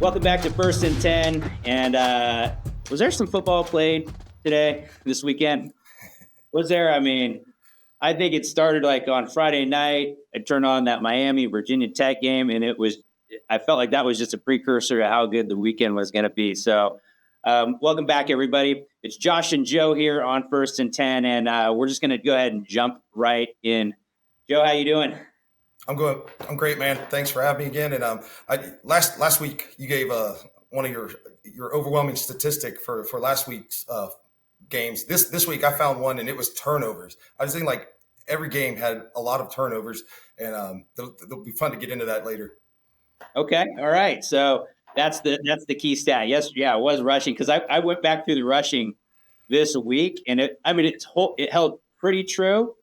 Welcome back to First and 10. And was there some football played this weekend? Was there? I mean, I think it started like on Friday night. I turned on that Miami Virginia Tech game, and I felt like that was just a precursor to how good the weekend was going to be. So, welcome back, everybody. It's Josh and Joe here on First and 10, and we're just going to go ahead and jump right in. Joe, how you doing? I'm good. I'm great, man. Thanks for having me again. And last week you gave one of your overwhelming statistic for last week's games. This week I found one, and it was turnovers. I was thinking like every game had a lot of turnovers, and it'll be fun to get into that later. Okay, all right. So that's the key stat. Yes, yeah, it was rushing because I went back through the rushing this week, and it held pretty true.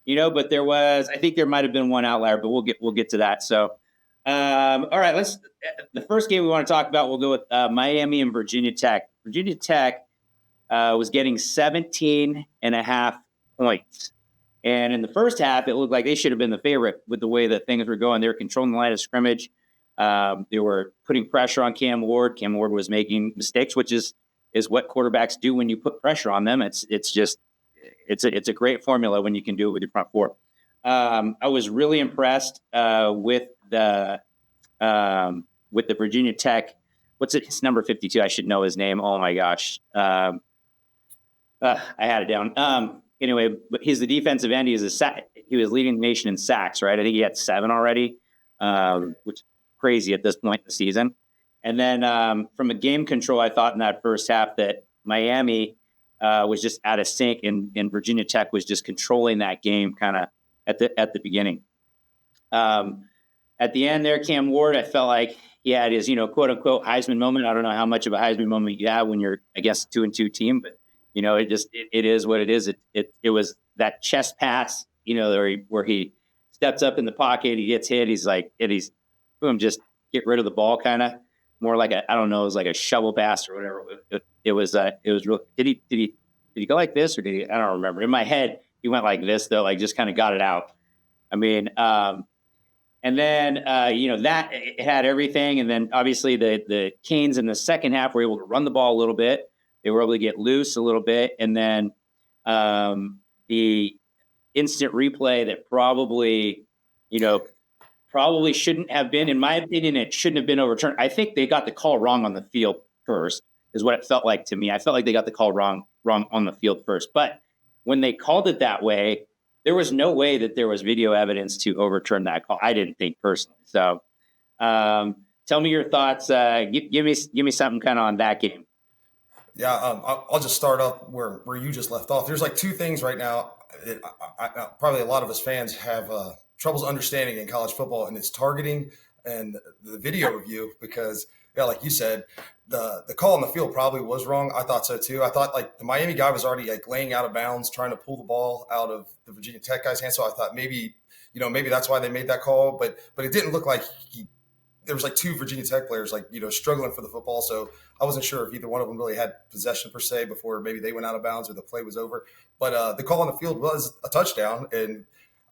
But I think there might have been one outlier, but we'll get to that. So, all right, the first game we want to talk about, we'll go with Miami and Virginia Tech. Virginia Tech was getting 17.5 points. And in the first half, it looked like they should have been the favorite with the way that things were going. They were controlling the line of scrimmage. They were putting pressure on Cam Ward. Cam Ward was making mistakes, which is what quarterbacks do when you put pressure on them. It's a great formula when you can do it with your front four. I was really impressed with the Virginia Tech. What's it? It's number 52. I should know his name. Oh my gosh. I had it down. Anyway, but he's the defensive end. He was leading the nation in sacks, right? I think he had 7 already, which is crazy at this point in the season. And then from a game control, I thought in that first half that Miami was just out of sync, and Virginia Tech was just controlling that game kind of at the beginning. At the end there, Cam Ward, I felt like he had his, quote unquote Heisman moment. I don't know how much of a Heisman moment you have when you're against a 2-2 team, but it is what it is. It was that chest pass, where he steps up in the pocket, he gets hit, he's boom, just get rid of the ball, kind of more like it was like a shovel pass or whatever. It was real. Did he go like this, or did he? I don't remember. In my head, he went like this though, like just kind of got it out. I mean, and then that it had everything, and then obviously the Canes in the second half were able to run the ball a little bit. They were able to get loose a little bit, and then the instant replay that probably shouldn't have been, in my opinion, it shouldn't have been overturned. I think they got the call wrong on the field first, is what it felt like to me. I felt like they got the call wrong on the field first. But when they called it that way, there was no way that there was video evidence to overturn that call. I didn't think personally. So tell me your thoughts. Give me something kind of on that game. Yeah, I'll just start up where you just left off. There's like two things right now. Probably a lot of us fans have troubles understanding in college football, and it's targeting and the video review, because like you said, the call on the field probably was wrong. I thought so too. I thought like the Miami guy was already like laying out of bounds, trying to pull the ball out of the Virginia Tech guy's hand. So I thought maybe that's why they made that call, but it didn't look like there was like 2 Virginia Tech players struggling for the football. So I wasn't sure if either one of them really had possession per se before maybe they went out of bounds or the play was over. But the call on the field was a touchdown, and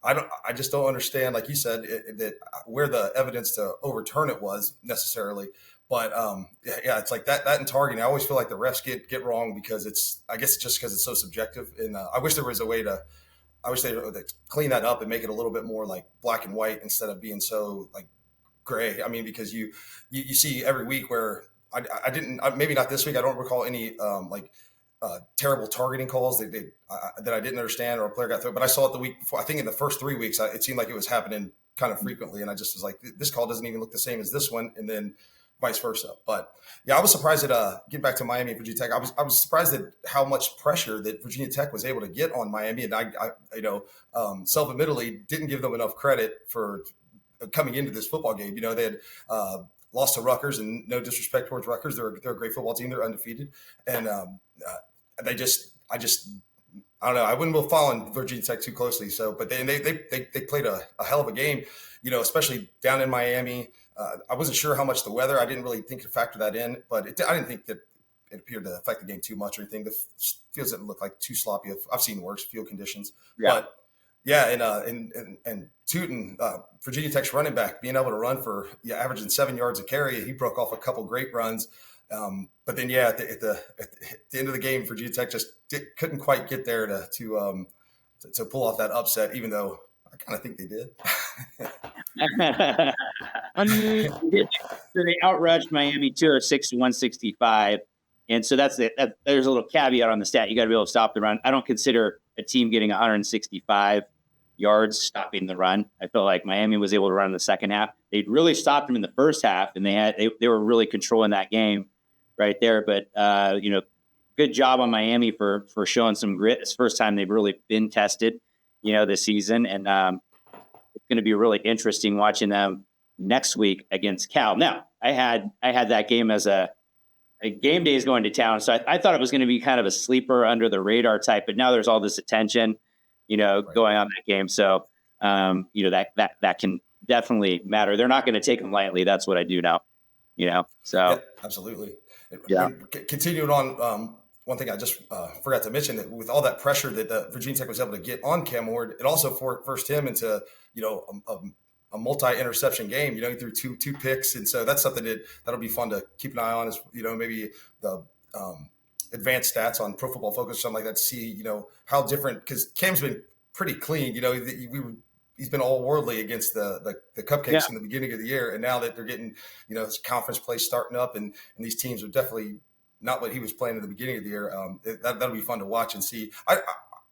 I just don't understand, like you said, that where the evidence to overturn it was necessarily. But it's like that and targeting. I always feel like the refs get wrong because I guess just because it's so subjective. And I wish there was a way I wish they would clean that up and make it a little bit more like black and white instead of being so like gray. I mean, because you see every week where I didn't, maybe not this week, I don't recall any terrible targeting calls that I didn't understand or a player got through. But I saw it the week before. I think in the first 3 weeks, it seemed like it was happening kind of frequently. And I just was like, this call doesn't even look the same as this one. And then vice versa. But yeah, I was surprised at get back to Miami and Virginia Tech. I was surprised at how much pressure that Virginia Tech was able to get on Miami. And I self-admittedly didn't give them enough credit for coming into this football game. They had lost to Rutgers, and no disrespect towards Rutgers. They're a great football team. They're undefeated. And I don't know. I wouldn't be following Virginia Tech too closely. So, but they played a hell of a game, especially down in Miami. I wasn't sure how much the weather. I didn't really think to factor that in, but I didn't think that it appeared to affect the game too much or anything. The fields didn't look like too sloppy. I've seen worse field conditions, but Yeah, and Tootin, Virginia Tech's running back, being able to run for averaging 7 yards a carry, he broke off a couple great runs. But then, at the end of the game, Virginia Tech just couldn't quite get there to pull off that upset, even though I kind of think they did. So they outrushed Miami 206 to 165. And so there's a little caveat on the stat. You got to be able to stop the run. I don't consider a team getting 165 yards stopping the run. I feel like Miami was able to run in the second half. They'd really stopped them in the first half, and they were really controlling that game right there. But good job on Miami for showing some grit. It's the first time they've really been tested, this season, and it's going to be really interesting watching them next week against Cal. Now, I had that game as a game day is going to town, so I thought it was going to be kind of a sleeper under the radar type. But now there's all this attention, going on that game. So, that can definitely matter. They're not going to take them lightly. That's what I do know. So yeah, absolutely. Yeah. Continuing on, one thing I just forgot to mention, that with all that pressure that Virginia Tech was able to get on Cam Ward, it also forced him into a multi-interception game. He threw two picks, and so that's something that'll be fun to keep an eye on. Is maybe the advanced stats on Pro Football Focus or something like that to see how different, because Cam's been pretty clean. He's been all worldly against the Cupcakes in the beginning of the year, and now that they're getting his conference play starting up, and these teams are definitely not what he was playing at the beginning of the year. That'll be fun to watch and see. I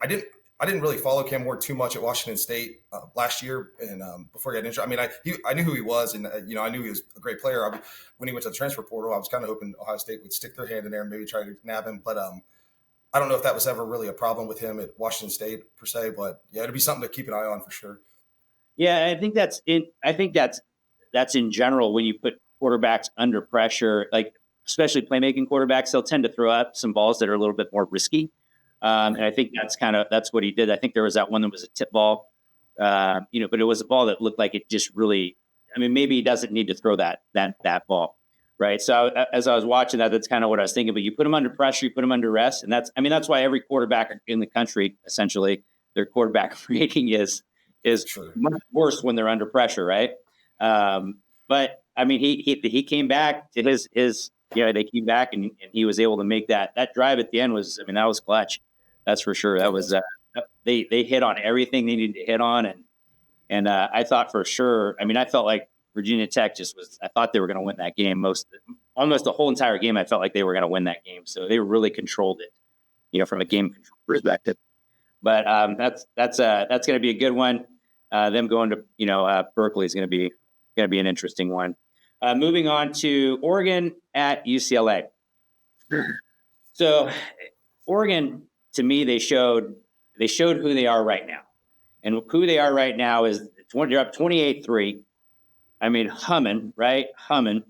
didn't really follow Cam Ward too much at Washington State last year, and before he got injured. I mean, I knew who he was, and I knew he was a great player. When he went to the transfer portal, I was kind of hoping Ohio State would stick their hand in there and maybe try to nab him. But I don't know if that was ever really a problem with him at Washington State per se. But yeah, it'd be something to keep an eye on for sure. Yeah, I think that's in general when you put quarterbacks under pressure, like especially playmaking quarterbacks, they'll tend to throw up some balls that are a little bit more risky. And I think that's what he did. I think there was that one that was a tip ball, but it was a ball that looked like it just really, maybe he doesn't need to throw that ball. Right. So as I was watching that, that's kind of what I was thinking, but you put him under pressure, you put him under rest. And that's why every quarterback in the country, essentially their quarterback rating is much worse when they're under pressure. Right. But he came back to his, they came back and he was able to make that drive at the end that was clutch. That's for sure. That was, they hit on everything they needed to hit on. And I thought for sure, I felt like Virginia Tech I thought they were going to win that game almost the whole entire game. I felt like they were going to win that game. So they really controlled it, from a game control perspective. But that's going to be a good one. Them going to, Berkeley is going to be an interesting one. Moving on to Oregon at UCLA. So Oregon, to me, they showed who they are right now. And who they are right now is they're up 28-3. Humming, right? Humming.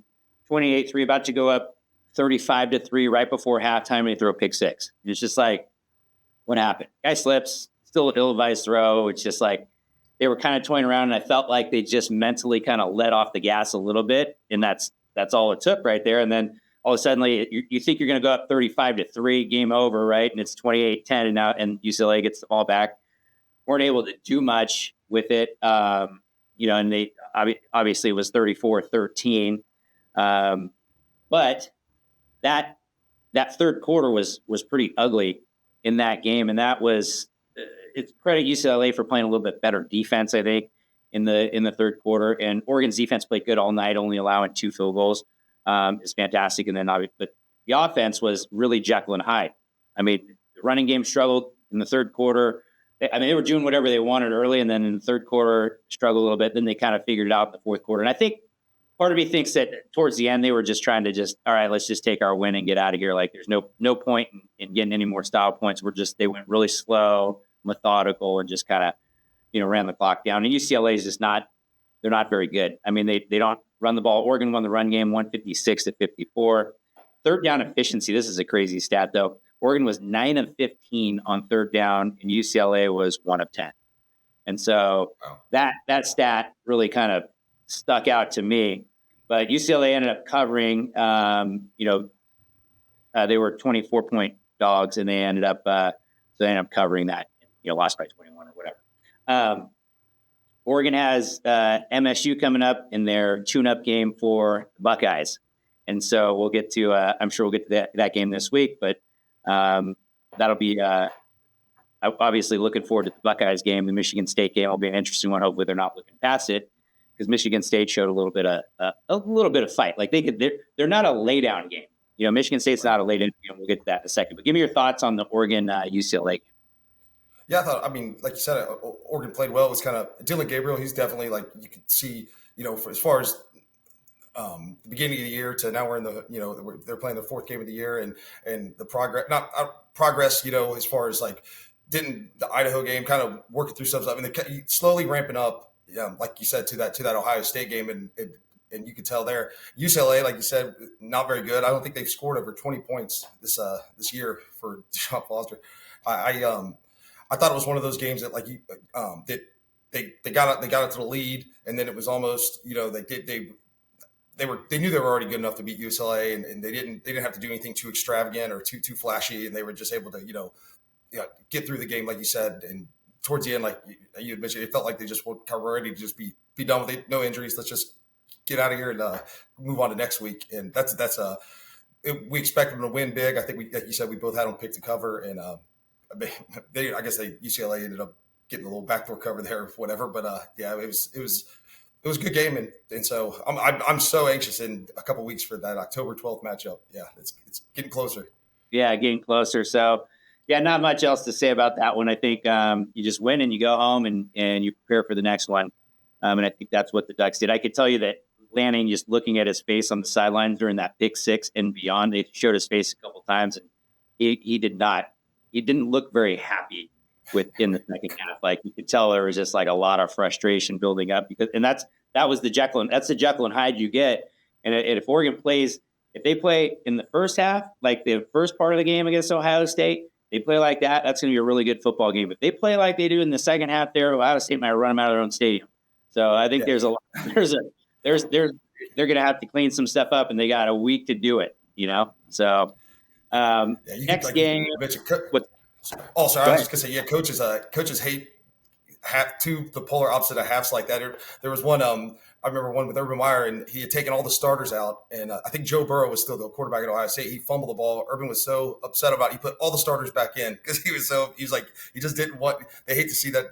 28-3, about to go up 35-3 right before halftime, and they throw a pick six. And it's just like, what happened? Guy slips, still an ill-advised throw. It's just like they were kind of toying around, and I felt like they just mentally kind of let off the gas a little bit, and that's all it took right there. And then all of a sudden, you think you're going to go up 35-3, game over, right? And it's 28-10, and UCLA gets the ball back. Weren't able to do much with it, and they obviously it was 34-13. But that third quarter was pretty ugly in that game, and that was it's credit UCLA for playing a little bit better defense, I think, in the third quarter. And Oregon's defense played good all night, only allowing 2 field goals. It's fantastic. And then but the offense was really Jekyll and Hyde. The running game struggled in the third quarter. They were doing whatever they wanted early, and then in the third quarter struggled a little bit. Then they kind of figured it out in the fourth quarter. And I think part of me thinks that towards the end they were just trying to all right, let's just take our win and get out of here. Like there's no point in getting any more style points. They went really slow, methodical, and just kind of ran the clock down. And UCLA is just they're not very good. They don't run the ball. Oregon won the run game 156-54. Third down efficiency. This is a crazy stat though. Oregon was 9 of 15 on third down, and UCLA was 1 of 10. And so that stat really kind of stuck out to me. But UCLA ended up covering. They were 24-point dogs, and they ended up covering that. Lost by 21 or whatever. Um, Oregon has MSU coming up in their tune-up game for the Buckeyes, and so we'll get to. I'm sure we'll get to that game this week, but that'll be obviously looking forward to the Buckeyes game. The Michigan State game will be an interesting one. Hopefully, they're not looking past it because Michigan State showed a little bit of fight. Like they're not a laydown game. Michigan State's not a laydown game. We'll get to that in a second. But give me your thoughts on the Oregon UCLA game. Yeah, like you said, Oregon played well. It was kind of Dylan Gabriel. He's definitely you could see, as far as the beginning of the year to now we're in they're playing their fourth game of the year and the progress, as far as didn't the Idaho game kind of working through stuff. I mean, they're slowly ramping up, like you said, to that Ohio State game. And you could tell there UCLA, like you said, not very good. I don't think they've scored over 20 points this year for Deshaun Foster. I thought it was one of those games that that they got it to the lead, and then it was almost they knew they were already good enough to beat UCLA, and they didn't have to do anything too extravagant or too flashy, and they were just able to get through the game, like you said. And towards the end, like you had mentioned, it felt like they just were ready to just be done with it, no injuries. Let's just get out of here and move on to next week. And we expect them to win big. I think like you said, we both had them picked to cover, and UCLA ended up getting a little backdoor cover there or whatever. But it was a good game, and so I'm so anxious in a couple of weeks for that October 12th matchup. Yeah, it's getting closer. Yeah, getting closer. So yeah, not much else to say about that one. I think you just win and you go home and you prepare for the next one. And I think that's what the Ducks did. I could tell you that Lanning, just looking at his face on the sidelines during that pick six and beyond, they showed his face a couple of times, and he didn't look very happy in the second half. Like you could tell there was just a lot of frustration building up that's the Jekyll and Hyde you get. And if Oregon if they play in the first half, like the first part of the game against Ohio State, they play like that, that's going to be a really good football game. If they play like they do in the second half there, Ohio State might run them out of their own stadium. So I think they're going to have to clean some stuff up, and they got a week to do it, So next game. I was just going to say, coaches hate the polar opposite of halves like that. There was one, I remember one with Urban Meyer, and he had taken all the starters out, and I think Joe Burrow was still the quarterback at Ohio State. He fumbled the ball. Urban was so upset about it. He put all the starters back in because he was like, he just didn't want. They hate to see that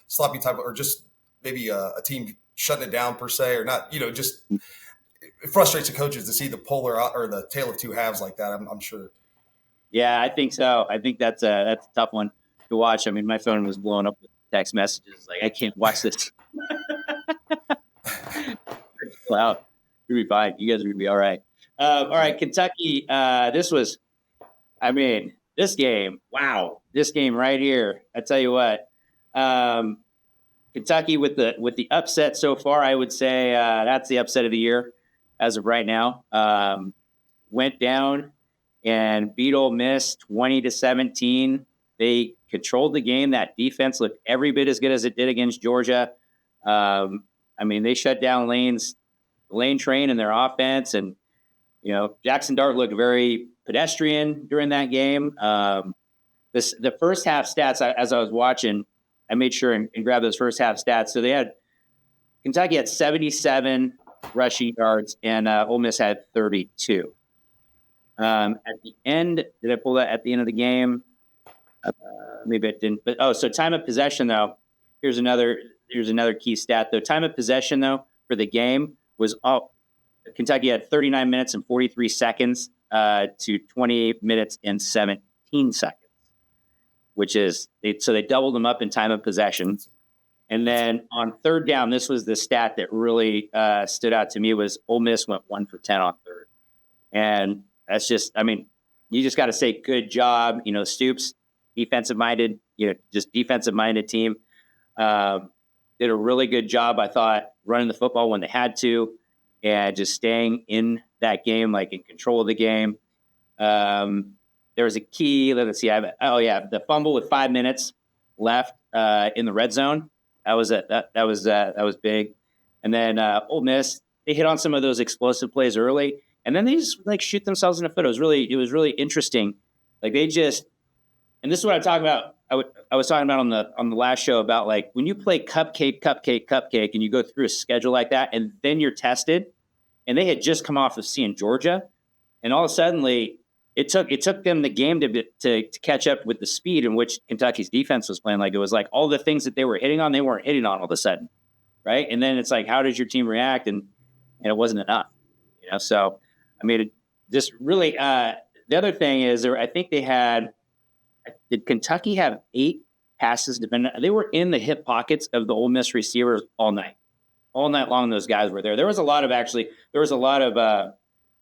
sloppy type of, or just maybe a team shutting it down per se, or not. Just it frustrates the coaches to see the polar or the tale of two halves like that. I'm sure. Yeah, I think so. I think that's a tough one to watch. I mean, my phone was blowing up with text messages. Like, I can't watch this. Chill out. You'll be fine. You guys are going to be all right. All right, Kentucky. This game. Wow, this game right here. I tell you what. Kentucky with the upset so far, I would say that's the upset of the year as of right now. Went down and beat Ole Miss 20-17. They controlled the game. That defense looked every bit as good as it did against Georgia. They shut down Lane Train in their offense, and Jackson Dart looked very pedestrian during that game. The first half stats, as I was watching, I made sure and grabbed those first half stats. So Kentucky had 77 rushing yards, and Ole Miss had 32. At the end, did I pull that at the end of the game? Maybe I didn't. But so time of possession though. Here's another key stat though. Time of possession though for the game was Kentucky had 39 minutes and 43 seconds to 28 minutes and 17 seconds, which is they doubled them up in time of possession. And then on third down, this was the stat that really stood out to me was Ole Miss went 1 for 10 on third, and that's just, you just got to say good job. Stoops, defensive minded team, did a really good job, I thought, running the football when they had to, and just staying in that game, in control of the game. There was a key. Let's see. The fumble with 5 minutes left in the red zone. That was big. And then Ole Miss, they hit on some of those explosive plays early, and then they just shoot themselves in the foot. It was really interesting. And this is what I'm talking about. I was talking about on the last show about like when you play cupcake, and you go through a schedule like that, and then you're tested, and they had just come off of seeing Georgia, and all of a sudden it took them the game to catch up with the speed in which Kentucky's defense was playing. Like it was like all the things that they were hitting on, they weren't hitting on all of a sudden, right? And then it's like, how did your team react? And it wasn't enough, So I mean, just really. The other thing is, I think they had. Did Kentucky have 8 passes defended? They were in the hip pockets of the Ole Miss receivers all night long. Those guys were there. There was a lot of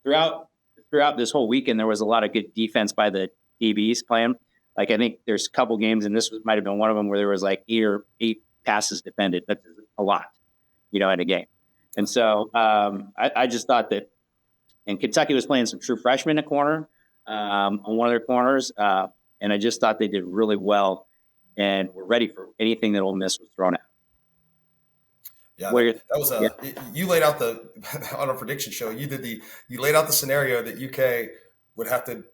throughout this whole weekend. There was a lot of good defense by the DBs playing. Like I think there's a couple games, and this might have been one of them where there was like 8 passes defended. That's a lot, in a game. And so I just thought that, and Kentucky was playing some true freshmen in a corner on one of their corners. And I just thought they did really well and were ready for anything that Ole Miss was thrown at. Yeah, that was you laid out on a prediction show. You laid out the scenario that UK would have to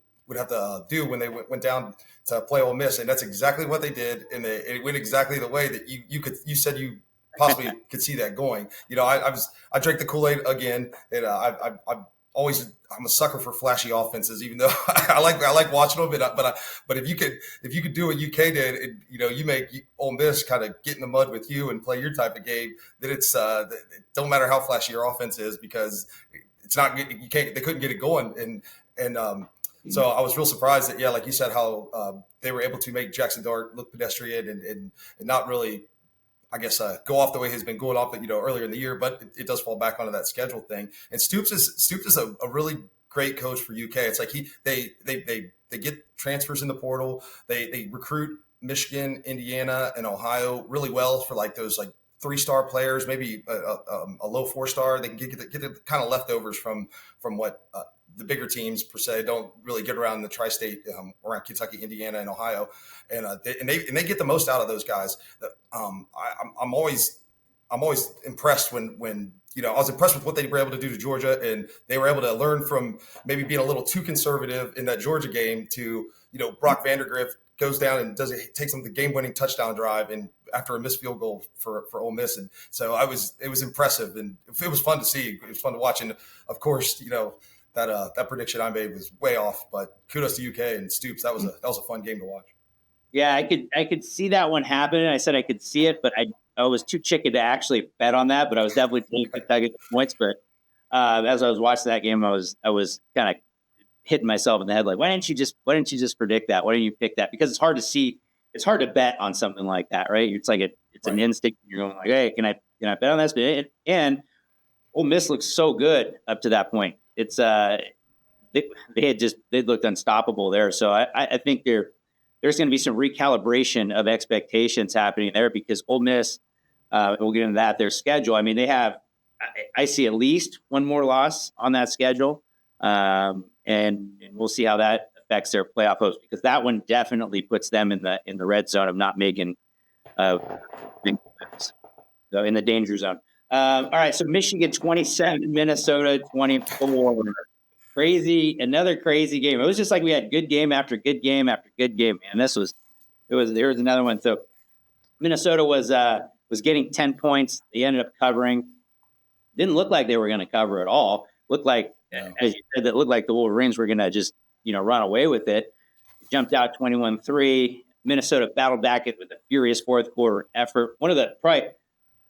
do when they went down to play Ole Miss, and that's exactly what they did. And it went exactly the way that you said you possibly could see that going. I drank the Kool-Aid again, and I'm a sucker for flashy offenses, even though I like watching them. But if you could do what UK did, you make Ole Miss kind of get in the mud with you and play your type of game. Then it don't matter how flashy your offense is, because it's not they couldn't get it going. So I was real surprised that like you said, how they were able to make Jackson Dart look pedestrian and not really, I guess, go off the way he's been going off, earlier in the year, but it does fall back onto that schedule thing. And Stoops is a really great coach for UK. It's like they get transfers in the portal. They recruit Michigan, Indiana, and Ohio really well for like those like 3-star players, maybe a low 4-star. They can get the kind of leftovers from what the bigger teams per se don't really get around the tri-state, around Kentucky, Indiana, and Ohio, and they get the most out of those guys. I'm always impressed when I was impressed with what they were able to do to Georgia, and they were able to learn from maybe being a little too conservative in that Georgia game to Brock Vandagriff goes down and takes them the game-winning touchdown drive, and after a missed field goal for Ole Miss. And so it was impressive, and it was fun to see. It was fun to watch, and of course that prediction I made was way off, but kudos to UK and Stoops. That was a fun game to watch. Yeah, I could see that one happening. I said I could see it, but I was too chicken to actually bet on that. But I was definitely taking Kentucky points. But as I was watching that game, I was kind of hitting myself in the head like, why didn't you just predict that? Why didn't you pick that? Because it's hard to see. It's hard to bet on something like that, right? It's like it's an instinct. You're going like, hey, can I bet on this? And Ole Miss looks so good up to that point. It's they looked unstoppable there. So I think there's going to be some recalibration of expectations happening there, because Ole Miss, we'll get into that, their schedule. I mean, they have, I see at least one more loss on that schedule, and we'll see how that affects their playoff hopes, because that one definitely puts them in the red zone of not making big plays. So in the danger zone. All right, so Michigan 27, Minnesota 24. Another crazy game. It was just like we had good game after good game after good game, man. There was another one. So Minnesota was getting 10 points. They ended up covering. Didn't look like they were going to cover at all. Looked like, as you said, it looked like the Wolverines were going to just run away with it. Jumped out 21-3. Minnesota battled back with a furious fourth quarter effort. One of the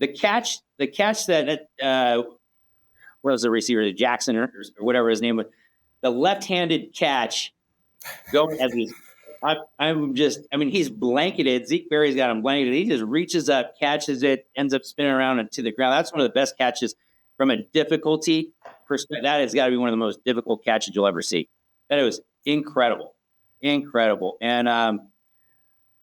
catch that what was the receiver, Jackson or whatever his name was, the left-handed catch going as he's he's blanketed. Zeke Berry's got him blanketed. He just reaches up, catches it, ends up spinning around into the ground. That's one of the best catches from a difficulty perspective. That has got to be one of the most difficult catches you'll ever see. That was incredible. And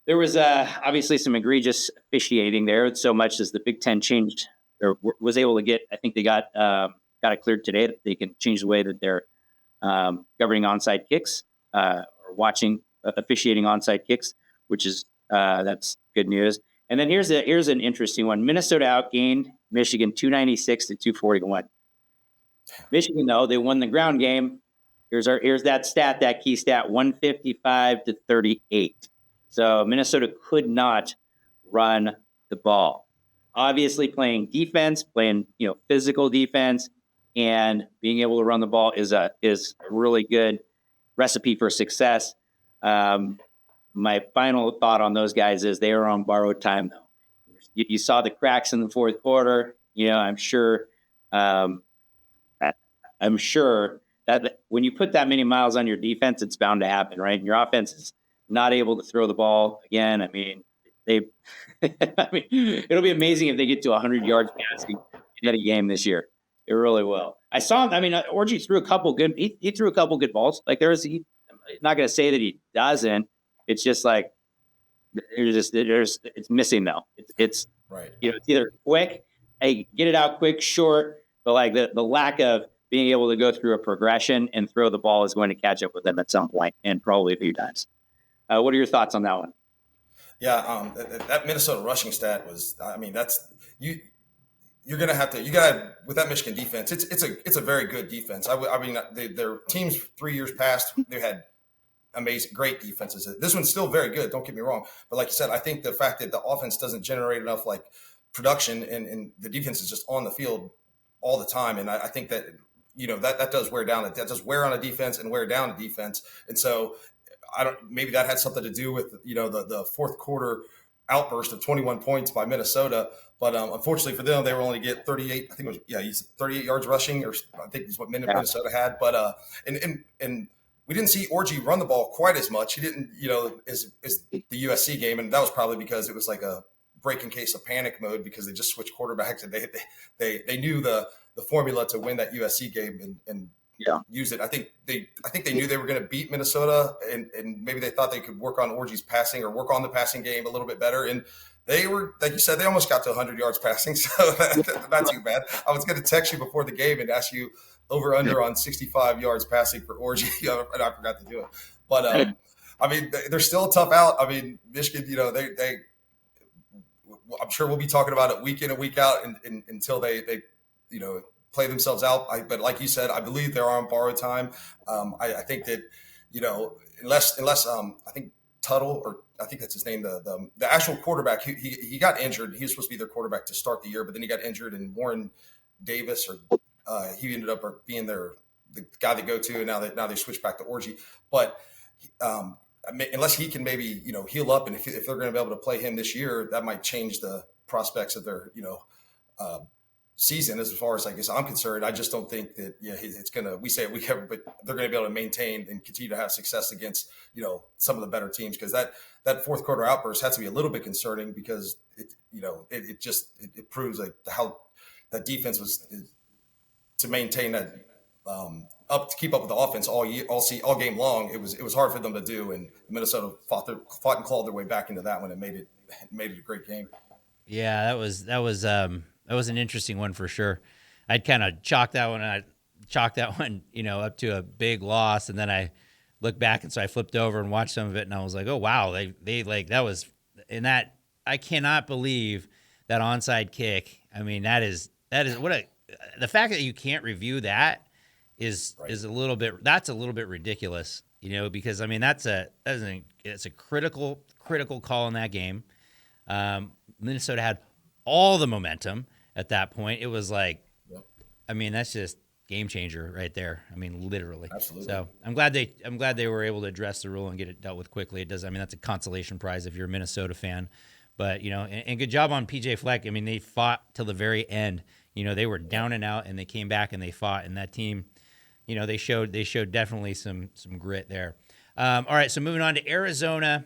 there was obviously some egregious officiating there, so much as the Big Ten changed or was able to get. I think they got it cleared today that they can change the way that they're governing onside kicks or watching officiating onside kicks, which is that's good news. And then here's an interesting one. Minnesota outgained Michigan 296-241. Michigan, though, they won the ground game. Here's that key stat, 155-38. So Minnesota could not run the ball. Obviously, playing defense, playing physical defense, and being able to run the ball is a really good recipe for success. My final thought on those guys is they are on borrowed time, though. You saw the cracks in the fourth quarter. I'm sure. I'm sure that when you put that many miles on your defense, it's bound to happen, right? And your offense is not able to throw the ball again. I mean, it'll be amazing if they get to 100 yards passing in any game this year. It really will. I saw him. I mean, Orji threw a couple good. He threw a couple good balls. Like I'm not going to say that he doesn't. It's just like it's missing though. It's right. It's either quick, hey, get it out quick, short, but like the lack of being able to go through a progression and throw the ball is going to catch up with them at some point, and probably a few times. What are your thoughts on that one? Yeah, that Minnesota rushing stat was. I mean, that's you. You're gonna have to. You got with that Michigan defense. It's a very good defense. I mean, their teams 3 years past they had amazing, great defenses. This one's still very good. Don't get me wrong, but like you said, I think the fact that the offense doesn't generate enough like production and the defense is just on the field all the time, and I think that that does wear down. That does wear on a defense and wear down a defense, and so. Maybe that had something to do with the fourth quarter outburst of 21 points by Minnesota, but unfortunately for them, they were only get 38. I think it was 38 yards rushing, or I think is what Minnesota had. But and we didn't see Orji run the ball quite as much. He didn't, as the USC game, and that was probably because it was like a break in case of panic mode because they just switched quarterbacks and they knew the formula to win that USC game and use it. I think they knew they were going to beat Minnesota, and maybe they thought they could work on Orji's passing or work on the passing game a little bit better. And they were, like you said, they almost got to 100 yards passing, so not too bad. I was going to text you before the game and ask you over under on 65 yards passing for Orji, and I forgot to do it. But I mean, they're still a tough out. I mean, Michigan, they I'm sure we'll be talking about it week in and week out until they play themselves out. But like you said, I believe they're on borrowed time. I think that, unless I think Tuttle, or I think that's his name, the actual quarterback, he got injured. He was supposed to be their quarterback to start the year, but then he got injured, and Warren Davis, he ended up being the guy they go to, and now they switch back to Orji. But unless he can maybe heal up, and if they're going to be able to play him this year, that might change the prospects of their season as far as I guess I'm concerned. I just don't think that it's gonna. We say it week every, but they're going to be able to maintain and continue to have success against some of the better teams, because that fourth quarter outburst has to be a little bit concerning, because it proves like how that defense was to maintain that to keep up with the offense all game long. It was hard for them to do, and Minnesota fought and clawed their way back into that one and made it a great game. Yeah, that was an interesting one for sure. I'd kind of chalk that one up to a big loss, and then I looked back, and so I flipped over and watched some of it, and I was like, oh wow, they like that was in that. I cannot believe that onside kick. I mean, that is the fact that you can't review that is a little bit ridiculous, because I mean it's a critical call in that game. Minnesota had all the momentum at that point. It was like, I mean, that's just game changer right there. I mean, literally. Absolutely. So I'm glad they were able to address the rule and get it dealt with quickly. It does. I mean, that's a consolation prize if you're a Minnesota fan. But and good job on PJ Fleck. I mean, they fought till the very end. They were down and out, and they came back and they fought. And that team, they showed definitely some grit there. All right, so moving on to Arizona,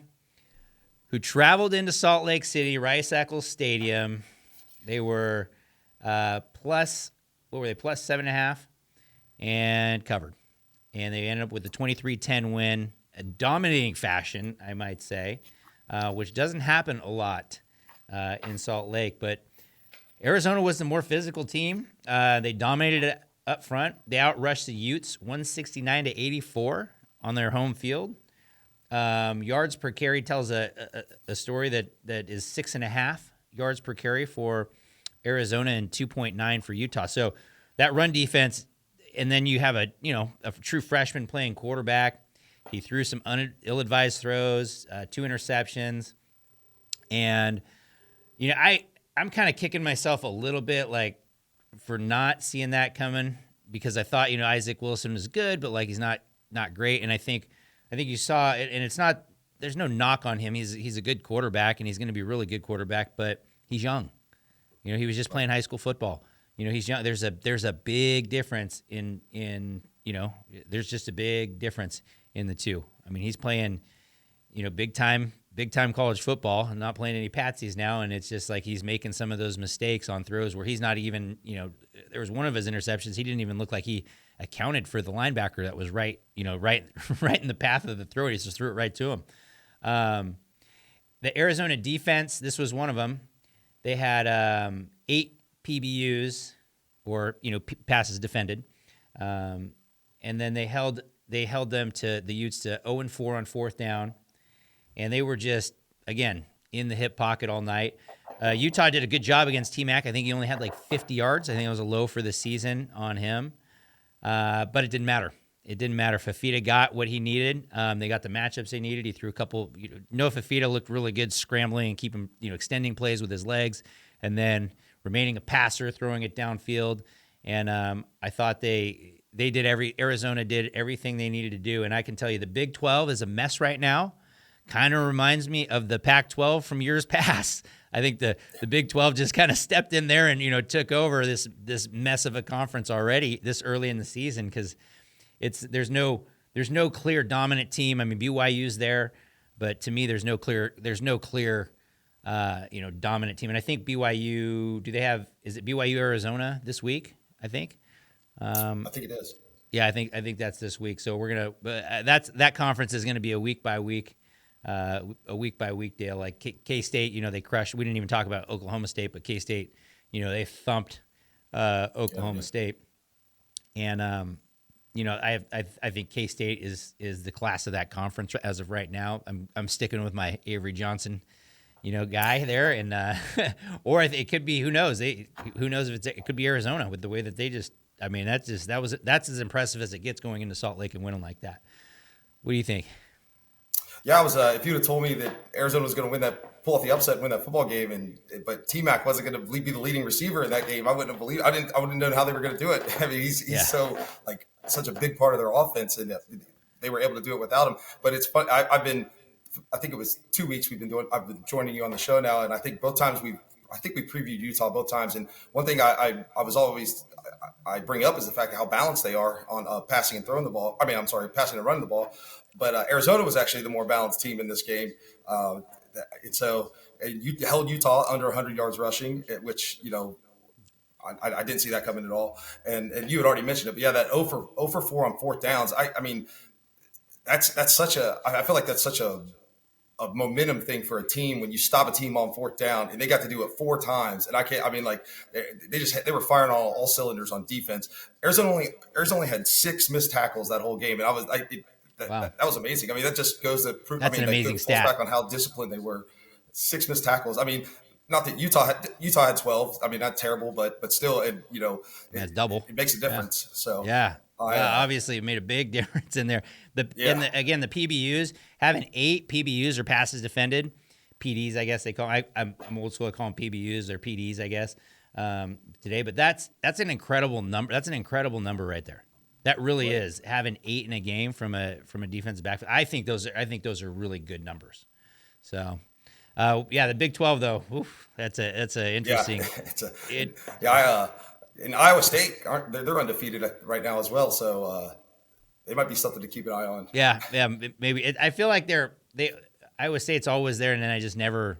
who traveled into Salt Lake City, Rice Eccles Stadium. They were plus 7.5 and covered. And they ended up with a 23-10 win, a dominating fashion, I might say, which doesn't happen a lot in Salt Lake. But Arizona was the more physical team. They dominated it up front. They outrushed the Utes 169-84 on their home field. Yards per carry tells a story that is 6.5 yards per carry for Arizona and 2.9 for Utah. So that run defense, and then you have a true freshman playing quarterback. He threw some ill-advised throws, 2 interceptions, and I'm kind of kicking myself a little bit, like, for not seeing that coming, because I thought Isaac Wilson was good, but like he's not great, and I think you saw it, and it's not. There's no knock on him. He's a good quarterback, and he's going to be a really good quarterback, but he's young. He was just playing high school football. He's young. There's a big difference in there's just a big difference in the two. I mean, he's playing, big time college football and not playing any patsies now. And it's just like he's making some of those mistakes on throws where he's not even, there was one of his interceptions. He didn't even look like he accounted for the linebacker that was right in the path of the throw. He just threw it right to him. The Arizona defense, this was one of them. They had 8 PBUs or, passes defended. And then they held them to the Utes to 0-4 on 4th down. And they were just, again, in the hip pocket all night. Utah did a good job against T-Mac. I think he only had like 50 yards. I think it was a low for the season on him. But it didn't matter. It didn't matter. Fafita got what he needed. They got the matchups they needed. He threw a couple. Noah Fafita looked really good scrambling and keeping, extending plays with his legs, and then remaining a passer, throwing it downfield. And I thought Arizona did everything they needed to do. And I can tell you, the Big 12 is a mess right now. Kind of reminds me of the Pac-12 from years past. I think the Big 12 just kind of stepped in there and took over this mess of a conference already this early in the season, because there's no clear dominant team. I mean, BYU's there, but to me there's no clear dominant team. And I think BYU, is it BYU Arizona this week? I think it is. Yeah, I think that's this week. So that conference is gonna be a week by week deal. Like K-State, they crushed. We didn't even talk about Oklahoma State, but K-State, they thumped Oklahoma State. And I think K-State is the class of that conference as of right now. I'm sticking with my Avery Johnson, guy there, and or it could be, who knows? Who knows if it could be Arizona with the way that they just. I mean, that's as impressive as it gets going into Salt Lake and winning like that. What do you think? Yeah, I was. If you'd have told me that Arizona was going to pull off the upset, and win that football game, but T-Mac wasn't going to be the leading receiver in that game, I wouldn't have believed. I wouldn't know how they were going to do it. I mean, he's so such a big part of their offense, and they were able to do it without him. But it's fun. I think it was 2 weeks I've been joining you on the show now, and I think both times we previewed Utah both times. And one thing I bring up is the fact of how balanced they are on passing and throwing the ball. I mean, I'm sorry, passing and running the ball. But Arizona was actually the more balanced team in this game. And so you held Utah under 100 yards rushing, which, I didn't see that coming at all. And you had already mentioned it. But yeah, that 0 for 4 on 4th downs. I mean, that's such I feel like that's such a momentum thing for a team when you stop a team on 4th down, and they got to do it 4 times. And they were firing on all cylinders on defense. Arizona only had 6 missed tackles that whole game. And that was amazing. I mean, that just goes to prove, an amazing stat. Back on how disciplined they were. 6 missed tackles. I mean, not that Utah had 12. I mean, not terrible, but still, and it's double. It makes a difference. Yeah. So yeah. Obviously, it made a big difference in there. The PBUs, having 8 PBUs or passes defended, PDs, I guess they call. I'm old school. I call them PBUs or PDs, I guess, today. But that's an incredible number. That's an incredible number right there. That really is, having 8 in a game from a defensive backfield. I think those are really good numbers. So. The Big 12 though, that's a interesting. In Iowa State, they're undefeated right now as well, so they might be something to keep an eye on. Yeah, maybe. I feel like Iowa State's always there, and then I just never.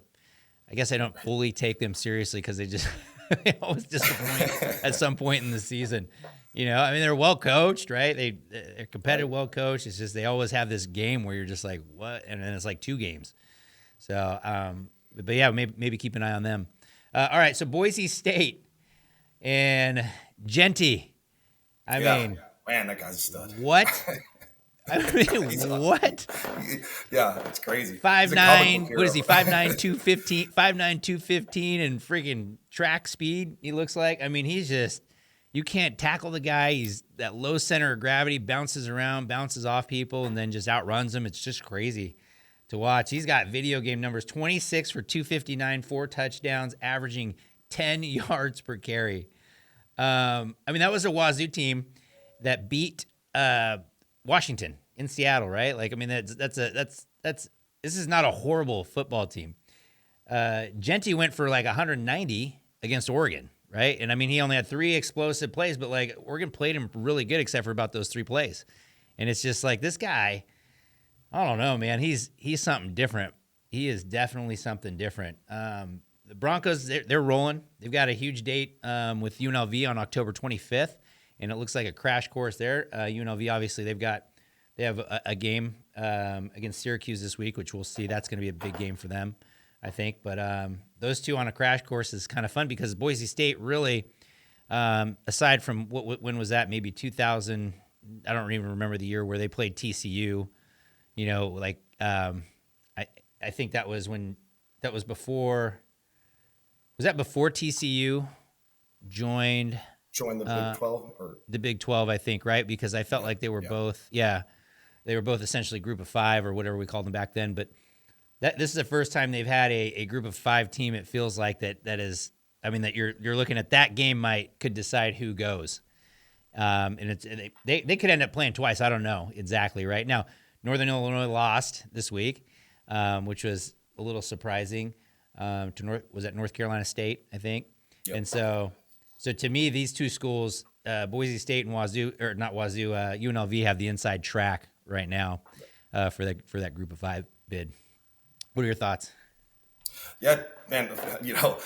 I guess I don't fully take them seriously because they always disappoint at some point in the season. I mean, they're well coached, right? They're competitive, well coached. It's just they always have this game where you're just like, what? And then it's like 2 games. So, but yeah, maybe keep an eye on them. All right, so Boise State and Genty. I mean, man, that guy's a stud. What? I mean, what? Yeah, it's crazy. 5'9". What is he? 5'9", 215. 5'9", 215, and freaking track speed. He looks like. I mean, he's You can't tackle the guy. He's that low center of gravity, bounces around, bounces off people, and then just outruns them. It's just crazy to watch. He's got video game numbers: 26 for 259, 4 touchdowns, averaging 10 yards per carry. I mean, that was a Wazoo team that beat Washington in Seattle, right? Like, I mean, this is not a horrible football team. Genty went for like 190 against Oregon, right? And I mean, he only had 3 explosive plays, but like Oregon played him really good except for about those 3 plays. And it's just like, this guy, I don't know, man. He's something different. He is definitely something different. The Broncos, they're rolling. They've got a huge date with UNLV on October 25th, and it looks like a crash course there. UNLV, obviously, they have a game against Syracuse this week, which we'll see. That's going to be a big game for them, I think. But those two on a crash course is kind of fun because Boise State really, aside from when was that? Maybe 2000. I don't even remember the year where they played TCU. You know, like I think that was before. Was that before TCU joined the Big 12 or the Big 12? I think, right? Because I felt like they were both, they were both essentially Group of 5 or whatever we called them back then. But this is the first time they've had a Group of 5 team. It feels like that is. I mean, that you're looking at that game could decide who goes, and they could end up playing twice. I don't know exactly right now. Northern Illinois lost this week, which was a little surprising. To North Carolina State, I think. Yep. And so to me, these two schools, Boise State and UNLV have the inside track right now for that Group of 5 bid. What are your thoughts? Yeah, man, you know,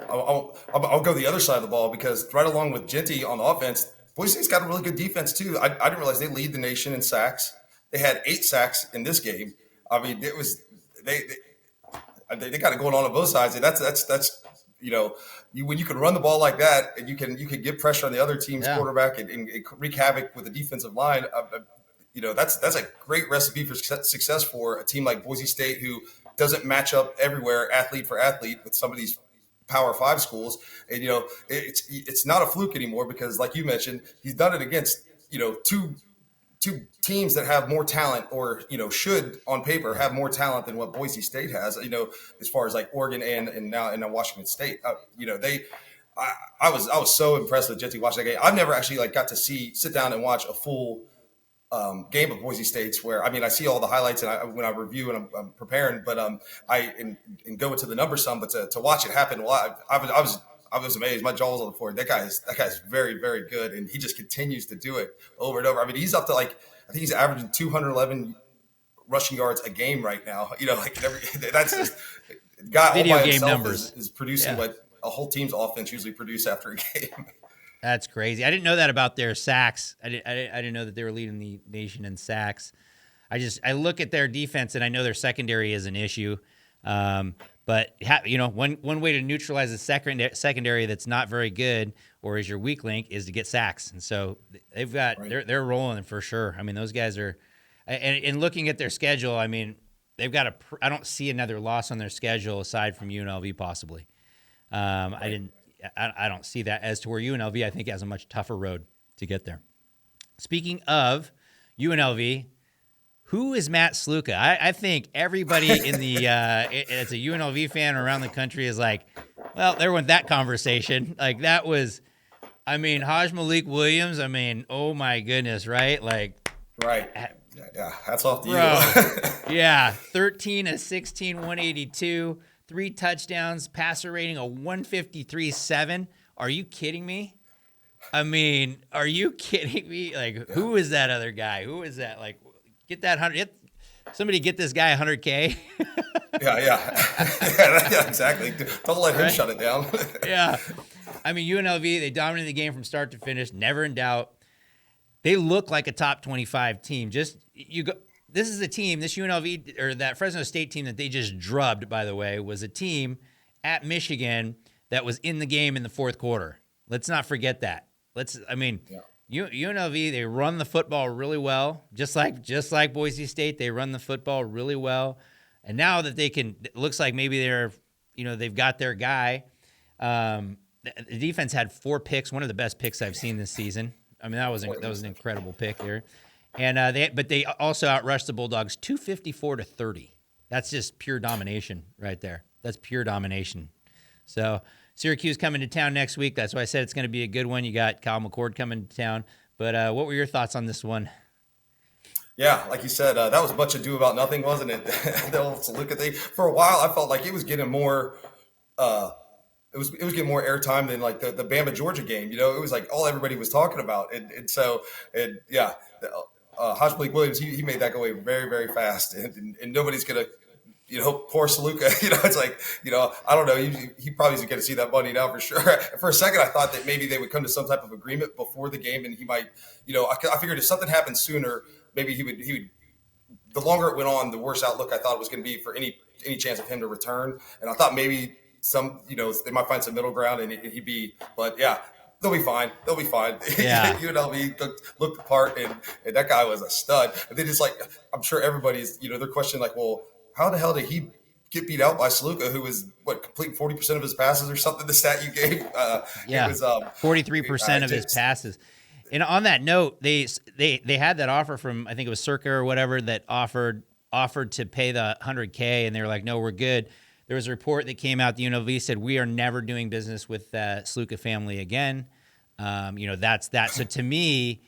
I'll go the other side of the ball because right along with Genty on the offense, Boise State's got a really good defense too. I didn't realize they lead the nation in sacks. They had 8 sacks in this game. I mean, it was they got it going on both sides. And that's you know, when you can run the ball like that and you can get pressure on the other team's quarterback and wreak havoc with the defensive line. You know, that's a great recipe for success for a team like Boise State who doesn't match up everywhere athlete for athlete with some of these Power 5 schools. And you know, it's not a fluke anymore because, like you mentioned, he's done it against two teams that have more talent, or should on paper have more talent than what Boise State has. As far as like Oregon and now Washington State. I was so impressed with Genty watching that game. I've never actually got to sit down and watch a full game of Boise State's. Where I see all the highlights and when I review and I'm preparing, but I go into the numbers some. But to watch it happen live, I was amazed. My jaw was on the floor. That guy's very, very good, and he just continues to do it over and over. He's up to I think he's averaging 211 rushing yards a game right now. That's just guy video all by game himself numbers is producing what a whole team's offense usually produce after a game. That's crazy. I didn't know that about their sacks. I didn't know that they were leading the nation in sacks. I look at their defense and I know their secondary is an issue. But one way to neutralize a secondary that's not very good or is your weak link is to get sacks. And so they've got they're rolling for sure. Those guys are, and looking at their schedule, they've got I don't see another loss on their schedule aside from UNLV possibly. I don't see that, as to where UNLV I think has a much tougher road to get there. Speaking of UNLV. Who is Matt Sluka? I think everybody in the as a UNLV fan around the country is like, well, there went that conversation. Like that was, Haj Malik Williams. Oh my goodness, right? Right. Yeah. Hats off to you. Yeah. 13 of 16, 182, 3 touchdowns, passer rating of 153.7. Are you kidding me? Are you kidding me? Who is that other guy? Who is that? Get that 100. Somebody get this guy 100K. Yeah, exactly. Don't let him shut it down. Yeah. UNLV, they dominated the game from start to finish, never in doubt. They look like a top 25 team. This is a team, this UNLV, or that Fresno State team that they just drubbed, by the way, was a team at Michigan that was in the game in the fourth quarter. Let's not forget that. UNLV, they run the football really well, just like Boise State. They run the football really well, and now that it looks like maybe they've got their guy. the defense had 4 picks, one of the best picks I've seen this season. I mean, that was an incredible pick there. And they also outrushed the Bulldogs 254-30. That's just pure domination right there. That's pure domination. So Syracuse coming to town next week. That's why I said it's going to be a good one. You got Kyle McCord coming to town. But what were your thoughts on this one? Yeah, like you said, that was a bunch of do about nothing, wasn't it? The old Saluka thing. For a while, I felt like it was getting more. It was getting more airtime than like the Bama Georgia game. You know, it was like all everybody was talking about, Hodge Blake Williams, he made that go away very, very fast, and nobody's gonna. Poor Saluka, it's like, I don't know. He probably isn't going to see that money now for sure. For a second, I thought that maybe they would come to some type of agreement before the game, and he might, I figured if something happened sooner, maybe he would. The longer it went on, the worse outlook I thought it was going to be for any chance of him to return. And I thought maybe they might find some middle ground, and he'd be. But yeah, they'll be fine. They'll be fine. Yeah. UNLV looked the part, and that guy was a stud. And then it's like, I'm sure everybody's, they're questioning like, well, how the hell did he get beat out by Saluka, who was completing 40% of his passes or something? The stat you gave, it was 43% of his passes. And on that note, they had that offer from, I think it was Circa or whatever, that offered to pay the $100K, and they were like, no, we're good. There was a report that came out. The UNLV said we are never doing business with Saluka family again. That's that. So to me,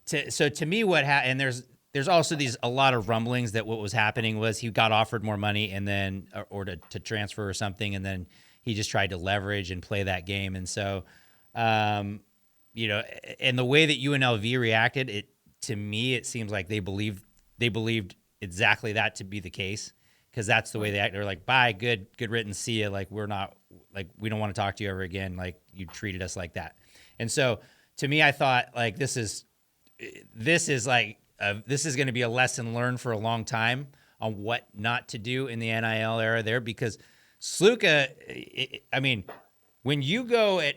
what happened? And there's also a lot of rumblings that what was happening was he got offered more money and then or to transfer or something, and then he just tried to leverage and play that game. And so, and the way that UNLV reacted, to me it seems like they believed exactly that to be the case, because that's the way they act. They're like, bye, good written, see ya. Like, we don't want to talk to you ever again. Like, you treated us like that. And so to me, I thought like this is going to be a lesson learned for a long time on what not to do in the NIL era there, because Saluka, when you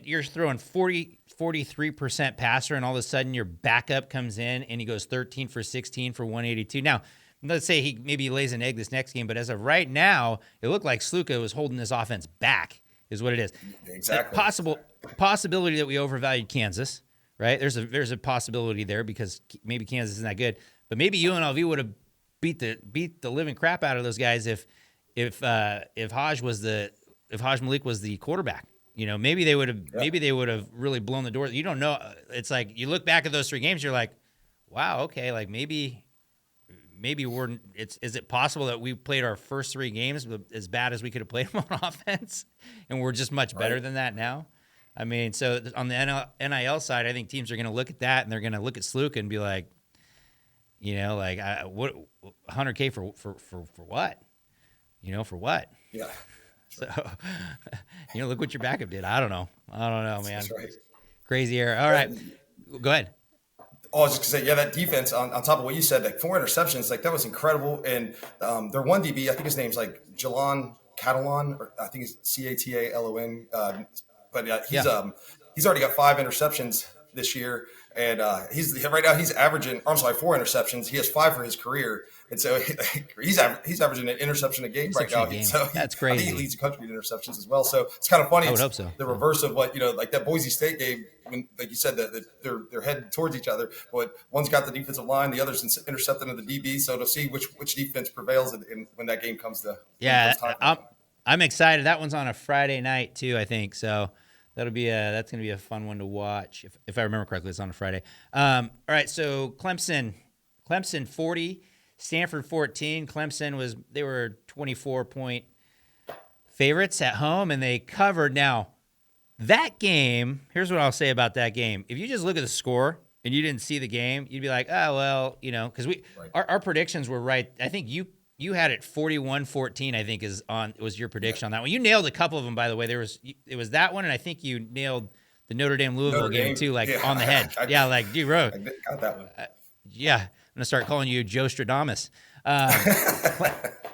you're throwing 43% passer, and all of a sudden your backup comes in and he goes 13 for 16 for 182. Now, let's say he maybe lays an egg this next game, but as of right now, it looked like Saluka was holding this offense back, is what it is. Exactly. Possibility that we overvalued Kansas. Right? There's a possibility there, because maybe Kansas isn't that good, but maybe UNLV would have beat the living crap out of those guys if Hodge Malik was the quarterback. Maybe they would have really blown the door. You don't know. It's like you look back at those 3 games, you're like, wow, okay, like maybe is it possible that we played our first 3 games as bad as we could have played them on offense, and we're just much better than that now? I mean, so on the NIL side, I think teams are going to look at that, and they're going to look at Saluka and be like, what $100K for what? For what? Yeah. So, look what your backup did. I don't know, man. That's right. Crazy error. All right, go ahead. I was just gonna say, that defense on top of what you said, like 4 interceptions, like that was incredible. And their one DB, I think his name's like Jalon Catalon, or I think it's Catalon. But he's already got 5 interceptions this year, and he's averaging. I'm sorry, 4 interceptions. He has 5 for his career, and so he's averaging an interception a game right now. So that's crazy. I think he leads the country in interceptions as well. So it's kind of funny. I would hope so. The reverse of what like that Boise State game, when like you said that they're headed towards each other, but one's got the defensive line, the other's intercepting of the DB. So to see which defense prevails when that game comes to I'm excited. That one's on a Friday night too, I think. So that's going to be a fun one to watch. If I remember correctly, it's on a Friday. All right. So Clemson 40, Stanford 14. Clemson they were 24-point favorites at home, and they covered. Now that game, here's what I'll say about that game. If you just look at the score and you didn't see the game, you'd be like, oh, well, because our predictions were right. I think you had it 41-14, I think was your prediction on that one. You nailed a couple of them, by the way. It was that one, and I think you nailed the Notre Dame Louisville game too, on the head. You wrote. I got that one. I'm gonna start calling you Joe Stradamus,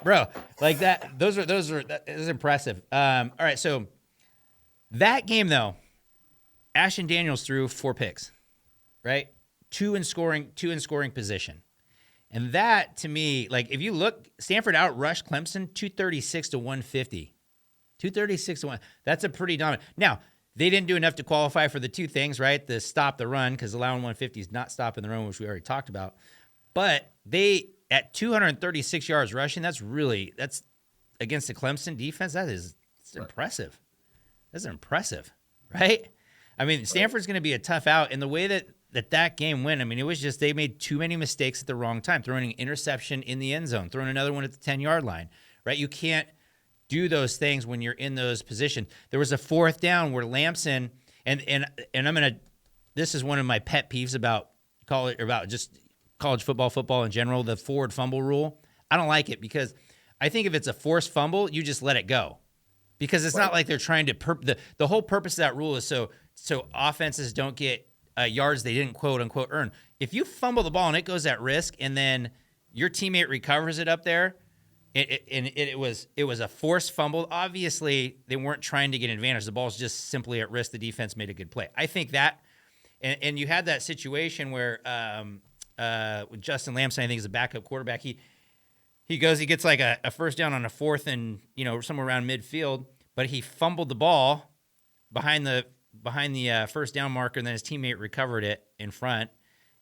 bro. Like that. That is impressive. All right, so that game though, Ashton Daniels threw 4 picks, right? 2 in scoring position. And that, to me, like if you look, Stanford outrushed Clemson 236 to 150. 236 to 1. That's a pretty dominant. Now, they didn't do enough to qualify for the two things, right? The stop the run, because allowing 150 is not stopping the run, which we already talked about. But they, at 236 yards rushing, that's against the Clemson defense. It's impressive. That's impressive, right? I mean, Stanford's going to be a tough out. And the way that game went, I mean, it was just they made too many mistakes at the wrong time, throwing an interception in the end zone, throwing another one at the 10-yard line, right? You can't do those things when you're in those positions. There was a fourth down where Lamson, and I'm going to, this is one of my pet peeves about just college football in general, the forward fumble rule. I don't like it because I think if it's a forced fumble, you just let it go. Because it's not like they're trying to the whole purpose of that rule is so offenses don't get yards they didn't quote unquote earn. If you fumble the ball and it goes at risk and then your teammate recovers it up there, it was a forced fumble. Obviously, they weren't trying to get an advantage. The ball's just simply at risk. The defense made a good play. I think that, and you had that situation where with Justin Lamson, I think is a backup quarterback. He gets like a first down on a fourth and somewhere around midfield, but he fumbled the ball behind the first down marker, and then his teammate recovered it in front,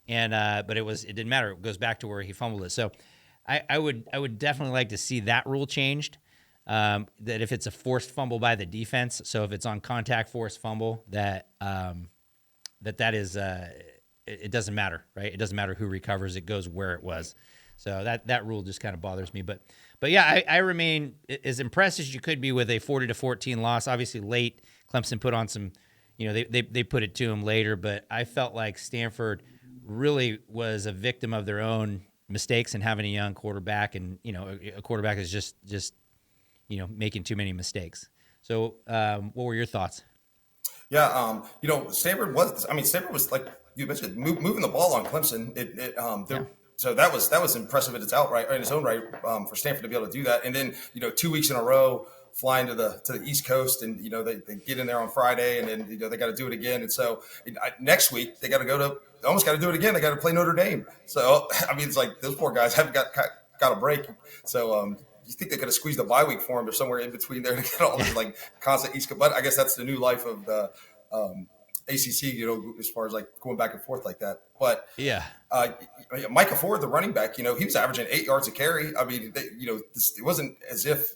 and but it didn't matter. It goes back to where he fumbled it. So I would definitely like to see that rule changed. That if it's a forced fumble by the defense, so if it's on contact forced fumble, that is it doesn't matter, right? It doesn't matter who recovers; it goes where it was. So that rule just kind of bothers me. But yeah, I remain as impressed as you could be with a 40-14 loss. Obviously, late Clemson put on some, they put it to them later. But I felt like Stanford really was a victim of their own mistakes and having a young quarterback, and a quarterback is just making too many mistakes. So what were your thoughts? Yeah, Stanford was like you mentioned, moving the ball on Clemson. So that was impressive in its own right for Stanford to be able to do that. And then 2 weeks in a row flying to the East Coast, and they get in there on Friday, and then they got to do it again. And so next week they got to almost got to do it again. They got to play Notre Dame. So I mean, it's like those poor guys haven't got a break. So you think they could have squeezed a bye week for them or somewhere in between there to get all this like constant East Coast. But I guess that's the new life of the ACC, as far as like going back and forth like that. But yeah, Micah Ford, the running back, he was averaging 8 yards a carry. I mean, it wasn't as if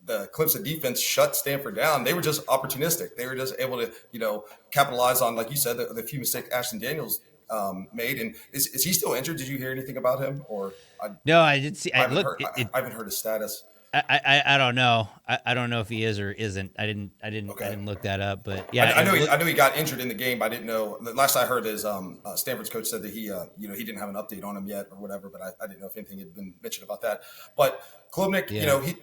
the Clemson defense shut Stanford down. They were just opportunistic. They were just able to, capitalize on, like you said, the few mistakes Ashton Daniels made. And is he still injured? Did you hear anything about him? Or no, I did see. I haven't heard his status. I don't know. I don't know if he is or isn't. I didn't look that up. But yeah, I know he got injured in the game. But I didn't know. The last I heard is Stanford's coach said that he he didn't have an update on him yet or whatever. But I didn't know if anything had been mentioned about that. But Klubnik,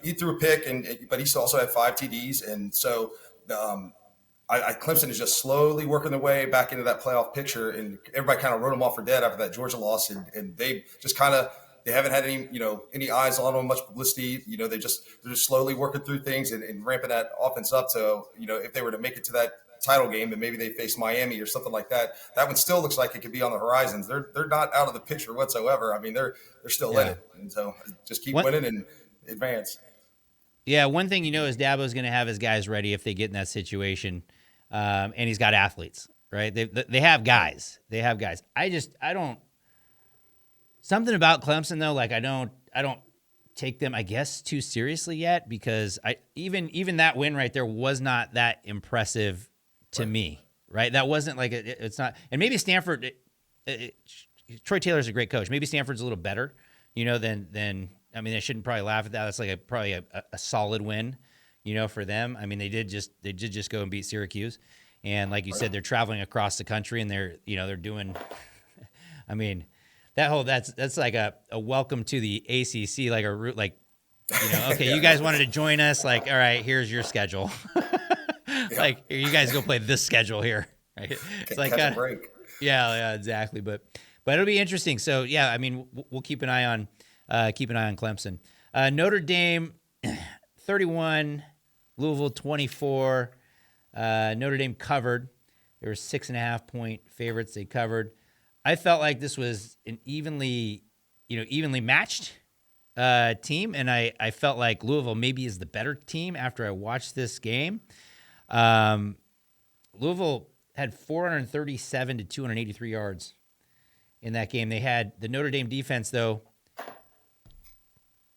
he threw a pick, but he also had 5 TDs, and so Clemson is just slowly working their way back into that playoff picture, and everybody kind of wrote them off for dead after that Georgia loss, and they just kind of. They haven't had any eyes on them, much publicity. They're just slowly working through things and ramping that offense up. So, if they were to make it to that title game and maybe they face Miami or something like that, that one still looks like it could be on the horizons. They're not out of the picture whatsoever. I mean, they're still in it. And so just keep winning and advance. Yeah, one thing is Dabo's going to have his guys ready if they get in that situation, and he's got athletes, right? They have guys. They have guys. I don't. Something about Clemson though, like I don't take them, I guess, too seriously yet, because even that win right there was not that impressive to me, right? That wasn't like it's not, and maybe Stanford. Troy Taylor's a great coach. Maybe Stanford's a little better, than I mean, I shouldn't probably laugh at that. That's like probably a solid win, for them. I mean, they did just go and beat Syracuse, and like you said, they're traveling across the country, and they're doing. I mean. That's like a welcome to the ACC, like a route, like, okay, you guys wanted to join us, like, all right, here's your schedule. Like, you guys go play this schedule here. Right? It's like a break. Yeah, exactly. But it'll be interesting. So yeah, I mean, we'll keep an eye on Clemson. Notre Dame 31, Louisville 24. Notre Dame covered. They were 6.5 point favorites. They covered. I felt like this was an evenly matched team, and I felt like Louisville maybe is the better team after I watched this game. Louisville had 437 to 283 yards in that game. They had the Notre Dame defense, though,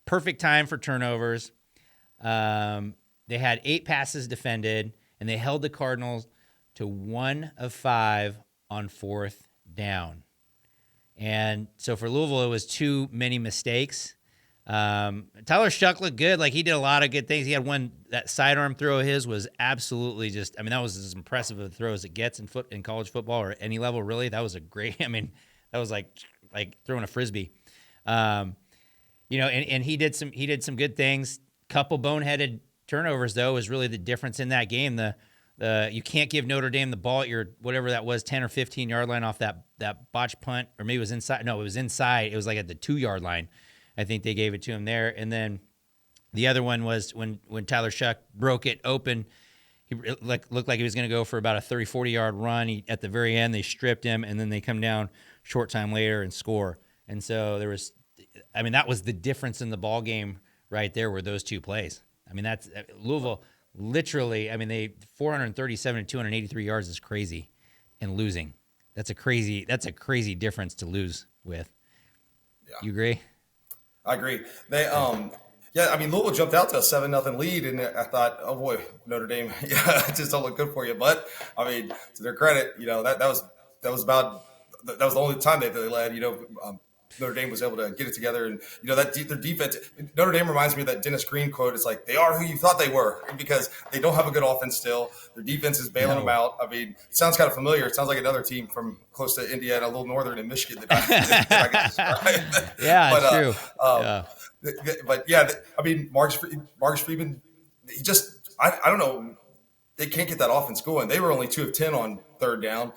perfect time for turnovers. They had 8 passes defended, and they held the Cardinals to 1 of 5 on 4th down. And so for Louisville, it was too many mistakes. Tyler Shuck looked good. Like, he did a lot of good things. He had one, that sidearm throw of his was absolutely just, I mean, that was as impressive of a throw as it gets in college football or any level, really. That was a great, I mean, that was like throwing a Frisbee. And he did some good things. Couple boneheaded turnovers, though, was really the difference in that game. You can't give Notre Dame the ball at your, whatever that was, 10 or 15 yard line off that botch punt, or maybe it was inside. No, it was inside. It was like at the 2 yard line. I think they gave it to him there. And then the other one was when Tyler Shuck broke it open. He looked like he was going to go for about a 30, 40 yard run. At the very end, they stripped him, and then they come down short time later and score. And so that was the difference in the ball game right there, were those 2 plays. I mean, that's Louisville literally. I mean, they 437 to 283 yards is crazy, and losing. That's a crazy difference to lose with. Yeah. You agree? I agree. They, I mean, Louisville jumped out to a 7-0 lead, and I thought, oh boy, Notre Dame, it just don't look good for you. But I mean, to their credit, that was the only time they led. Notre Dame was able to get it together, and that their defense. Notre Dame reminds me of that Dennis Green quote. It's like, they are who you thought they were, because they don't have a good offense still. Their defense is bailing them out. I mean, it sounds kind of familiar. It sounds like another team from close to Indiana, a little northern in Michigan that I can describe. Yeah, but, true. But yeah, I mean, Marcus Freeman, he just, I don't know, they can't get that offense going. They were only 2 of 10 on 3rd down,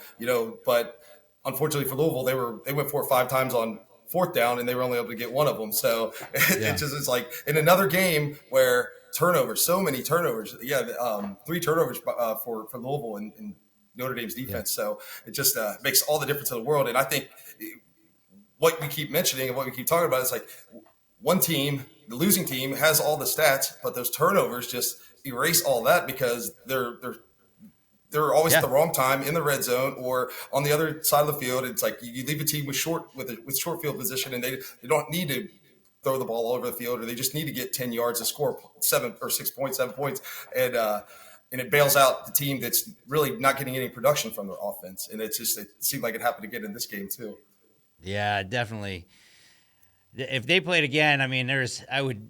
but unfortunately for Louisville, they went 4 or 5 times on 4th down, and they were only able to get 1 of them. So it's like in another game where turnovers, so many turnovers. 3 turnovers for Louisville and Notre Dame's defense. Yeah. So it just makes all the difference in the world. And I think what we keep mentioning and what we keep talking about is like, one team, the losing team, has all the stats, but those turnovers just erase all that, because they're always at the wrong time in the red zone or on the other side of the field. It's like you leave a team with short field position, and they don't need to throw the ball all over the field, or they just need to get 10 yards to score 7 or 6 points, 7 points, and it bails out the team that's really not getting any production from their offense. And it seemed like it happened again in this game too. Yeah, definitely. If they played again, I mean, I would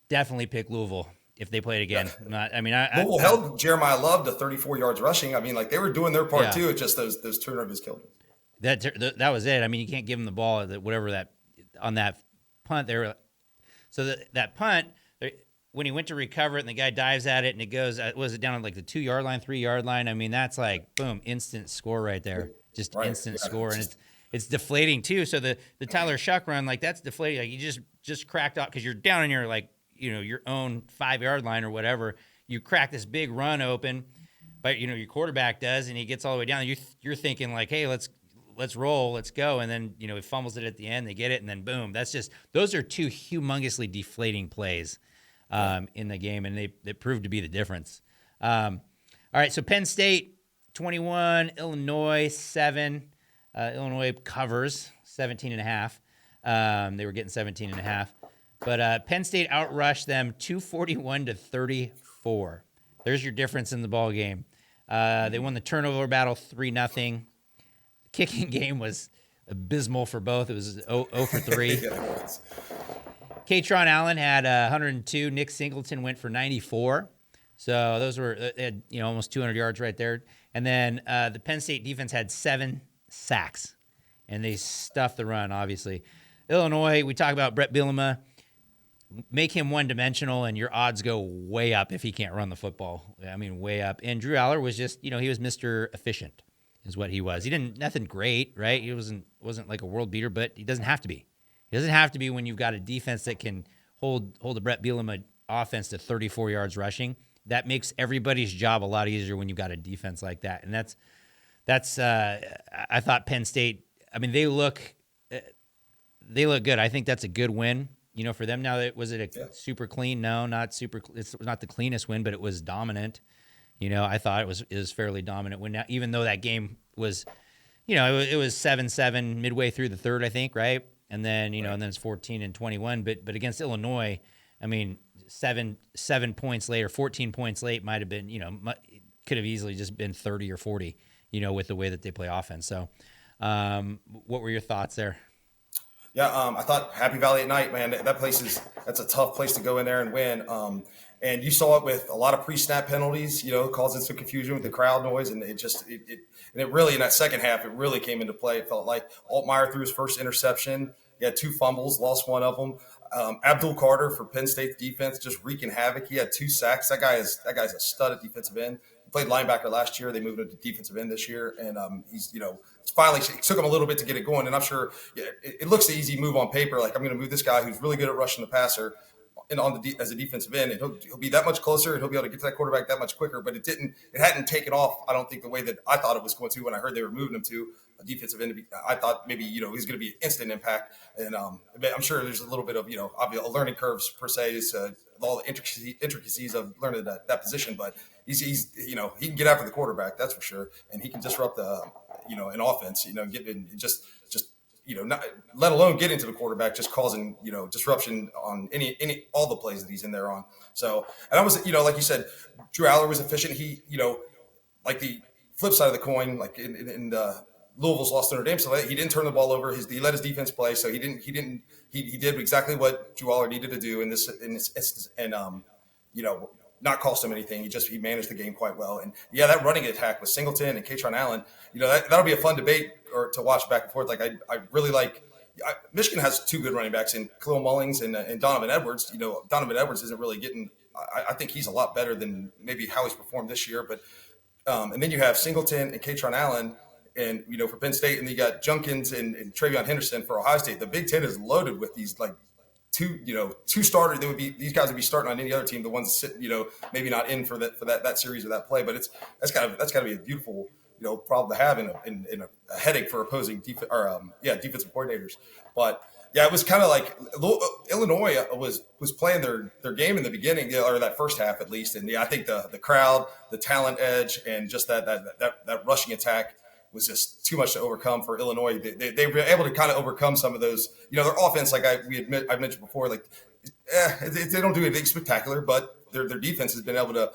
definitely pick Louisville if they played again. Louisville held Jeremiah Love to 34 yards rushing. I mean, like, they were doing their part too. It's just those turnovers killed them. That was it. I mean, you can't give them the ball, whatever that on that punt there. So that punt, when he went to recover it and the guy dives at it and it goes, was it down on like the 2 yard line, 3 yard line? I mean, that's like boom, instant score right there, just instant score, and it's deflating too. So the Tyler Shuck run, like, that's deflating. Like, you just cracked off because you're down in your, like, your own 5 yard line or whatever. You crack this big run open, but your quarterback does, and he gets all the way down. You're thinking like, hey, let's roll, let's go, and then he fumbles it at the end. They get it, and then boom. Those are 2 humongously deflating plays in the game, and they proved to be the difference. All right, so Penn State 21, Illinois 7. Illinois covers 17.5. They were getting 17.5. But Penn State outrushed them 241 to 34. There's your difference in the ball game. They won the turnover battle 3-0. Kicking game was abysmal for both. It was 0 for 3. Katron Allen had 102. Nick Singleton went for 94. So those were almost 200 yards right there. And then the Penn State defense had 7 sacks, and they stuffed the run, obviously. Illinois, we talk about Brett Bielema. Make him one-dimensional, and your odds go way up if he can't run the football. I mean, way up. And Drew Aller was just, he was Mr. Efficient is what he was. He didn't, nothing great, right? He wasn't like a world beater, but he doesn't have to be. He doesn't have to be when you've got a defense that can hold a Brett Bielema offense to 34 yards rushing. That makes everybody's job a lot easier when you've got a defense like that. And that's I thought Penn State, I mean, they look good. I think that's a good win, for them. Now, was it super clean? No, not super. It's not the cleanest win, but it was dominant. I thought it was fairly dominant when even though that game was, it was 7-7 midway through the third, I think, right? And then, Right. and then it's 14-21. But against Illinois, I mean, 7 points late or 14 points late might have been, could have easily just been 30 or 40, with the way that they play offense. So, what were your thoughts there? Yeah, I thought Happy Valley at night, man. That's a tough place to go in there and win. And you saw it with a lot of pre-snap penalties, causing some confusion with the crowd noise, and it really in that second half it really came into play. It felt like Altmaier threw his first interception. He had 2 fumbles, lost one of them. Abdul Carter for Penn State defense just wreaking havoc. He had 2 sacks. That guy's a stud at defensive end. He played linebacker last year. They moved him to defensive end this year, and he's it's finally it took him a little bit to get it going. And I'm sure it looks the easy move on paper. Like I'm going to move this guy who's really good at rushing the passer and as a defensive end, and he'll be that much closer, and he'll be able to get to that quarterback that much quicker. But it hadn't taken off. I don't think the way that I thought it was going to when I heard they were moving him to a defensive end. I thought maybe he's going to be an instant impact, and I'm sure there's a little bit of a learning curves per se is all the intricacies of learning that position. But he's he can get after the quarterback, that's for sure, and he can disrupt the an offense. Get in just not let alone get into the quarterback, just causing, disruption on all the plays that he's in there on. So, and I was, like you said, Drew Aller was efficient. He, like the flip side of the coin, like in Louisville's lost Notre Dame, so he didn't turn the ball over. He let his defense play. So he did exactly what Drew Aller needed to do in this instance. And, not cost him anything. He managed the game quite well. And that running attack with Singleton and Katron Allen, that'll be a fun debate or to watch back and forth. Like I really like Michigan has 2 good running backs in Khalil Mullings and Donovan Edwards. Donovan Edwards isn't really getting. I think he's a lot better than maybe how he's performed this year. But and then you have Singleton and Katron Allen, and for Penn State, and you got Junkins and Travion Henderson for Ohio State. The Big Ten is loaded with these like two starters. These guys would be starting on any other team. The ones that sit, maybe not in for that series or that play. But that's got to be a beautiful problem to have in a headache for opposing defensive coordinators. But it was kind of like Illinois was playing their game in the beginning, or that first half at least. And I think the crowd, the talent edge, and just that rushing attack was just too much to overcome for Illinois. They were able to kind of overcome some of those. Their offense, like I mentioned before, like they don't do anything spectacular, but their defense has been able to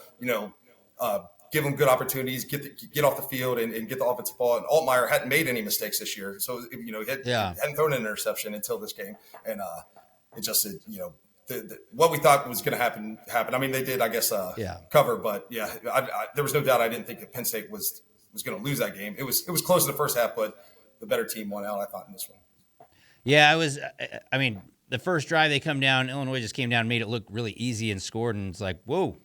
give them good opportunities, get off the field and get the offensive ball. And Altmaier hadn't made any mistakes this year, so he hadn't thrown an interception until this game, and it just what we thought was going to happen happened. I mean, they did, I guess, cover, but there was no doubt. I didn't think that Penn State was going to lose that game. It was close in the first half, but the better team won out, I thought, in this one. Yeah, it was. I mean, the first drive they come down, Illinois just came down, made it look really easy and scored, and it's like, whoa.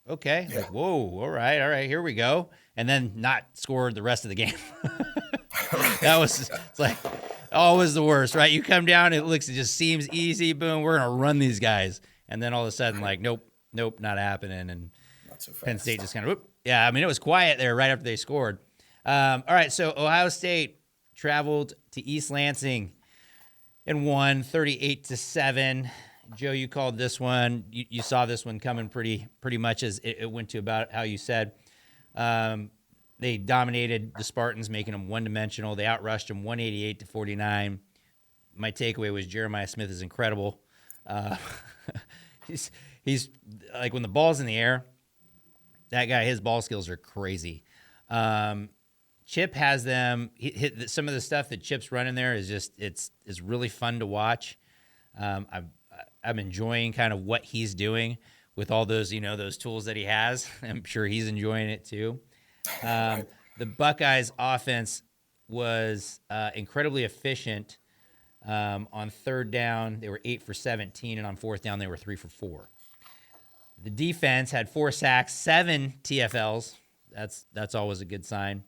Okay. Yeah. Like, whoa. All right. Here we go. And then not scored the rest of the game. It's like always the worst, right? You come down, it just seems easy. Boom. We're going to run these guys. And then all of a sudden, like, nope, not happening. And not so fast. Penn State just kind of, I mean, it was quiet there right after they scored. All right. So Ohio State traveled to East Lansing and won 38-7. Joe, you called this one. You saw this one coming pretty much as it went to about how you said. They dominated the Spartans, making them one-dimensional. They outrushed them 188-49. My takeaway was Jeremiah Smith is incredible. He's like when the ball's in the air, that guy, his ball skills are crazy. Chip has them. Some of the stuff that Chip's running there is just it's really fun to watch. I'm enjoying kind of what he's doing with all those, those tools that he has. I'm sure he's enjoying it too. The Buckeyes offense was incredibly efficient. On third down, they were 8 for 17, and on fourth down, they were 3 for 4. The defense had 4 sacks, 7 TFLs. That's always a good sign.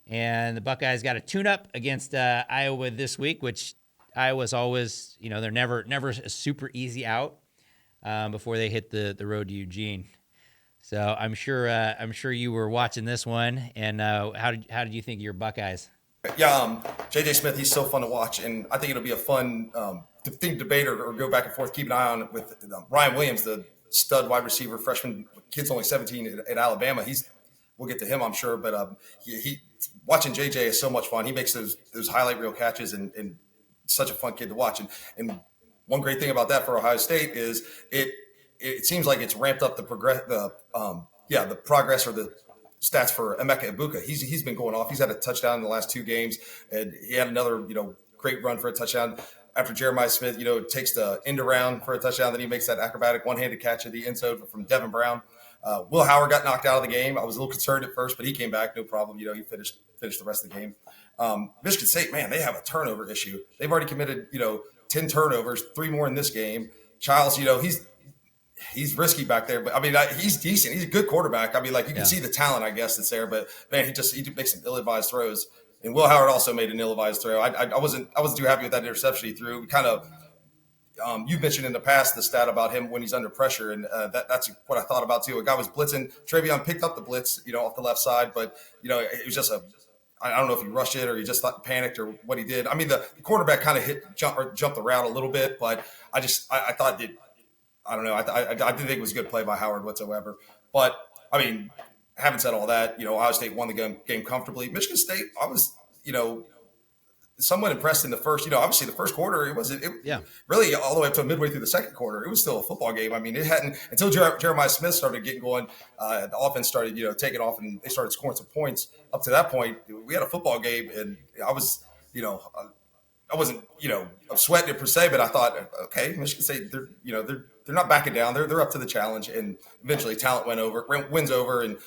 And the Buckeyes got a tune-up against Iowa this week, which Iowa's always, they're never a super easy out before they hit the road to Eugene. So I'm sure you were watching this one. And how did you think of your Buckeyes? Yeah, J.J. Smith, he's so fun to watch, and I think it'll be a fun debate or go back and forth. Keep an eye on with Ryan Williams, the stud wide receiver, freshman, kid's only 17 at Alabama. He's we'll get to him, I'm sure. But he watching JJ is so much fun. He makes those highlight reel catches and such a fun kid to watch. And one great thing about that for Ohio State is it seems like it's ramped up the progress or the stats for Emeka Ibuka. He's been going off. He's had a touchdown in the last 2 games, and he had another great run for a touchdown. After Jeremiah Smith, takes the end around for a touchdown, then he makes that acrobatic one-handed catch at the end zone from Devin Brown. Will Howard got knocked out of the game. I was a little concerned at first, but he came back, no problem. He finished the rest of the game. Michigan State, man, they have a turnover issue. They've already committed, 10 turnovers, 3 more in this game. Childs, he's risky back there, but I mean, he's decent. He's a good quarterback. I mean, like you can see the talent, I guess, that's there, but man, he makes some ill-advised throws. And Will Howard also made an ill-advised throw. I wasn't too happy with that interception he threw. Kind of, you've mentioned in the past the stat about him when he's under pressure, and that's what I thought about too. A guy was blitzing. Travion picked up the blitz, off the left side, but it was just I don't know if he rushed it or he just panicked or what he did. I mean, the quarterback kind of jumped the route a little bit, but I thought that. I don't know. I didn't think it was a good play by Howard whatsoever. But, I mean, having said all that, Ohio State won the game comfortably. Michigan State, I was, somewhat impressed in the first, obviously the first quarter, it wasn't really all the way up to midway through the second quarter. It was still a football game. I mean, it hadn't until Jeremiah Smith started getting going. The offense started, taking off and they started scoring some points. Up to that point, we had a football game, and I was, I wasn't, sweating it per se, but I thought, okay, Michigan State, they're not backing down. They're up to the challenge, and eventually talent wins over, and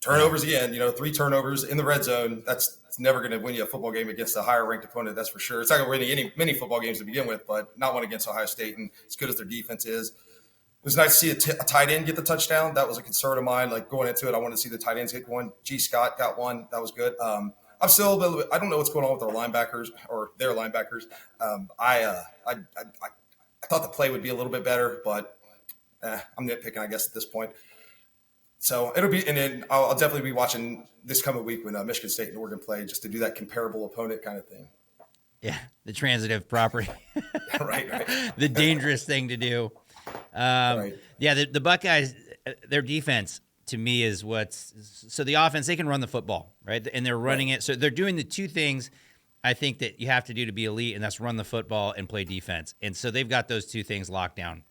turnovers again. 3 turnovers in the red zone. It's never going to win you a football game against a higher ranked opponent. That's for sure. It's not going to win many football games to begin with, but not one against Ohio State. And as good as their defense is, it was nice to see a tight end get the touchdown. That was a concern of mine. Like going into it, I wanted to see the tight ends get one. G. Scott got one. That was good. I'm still a little bit. I don't know what's going on with our linebackers or their linebackers. I thought the play would be a little bit better, but I'm nitpicking, I guess, at this point. So it'll be, and then I'll definitely be watching this coming week when Michigan State and Oregon play, just to do that comparable opponent kind of thing. Yeah, the transitive property. right. The dangerous thing to do. Right. Yeah, the Buckeyes, their defense to me is so the offense, they can run the football, right? And they're running it. So they're doing the 2 things I think that you have to do to be elite, and that's run the football and play defense. And so they've got those 2 things locked down.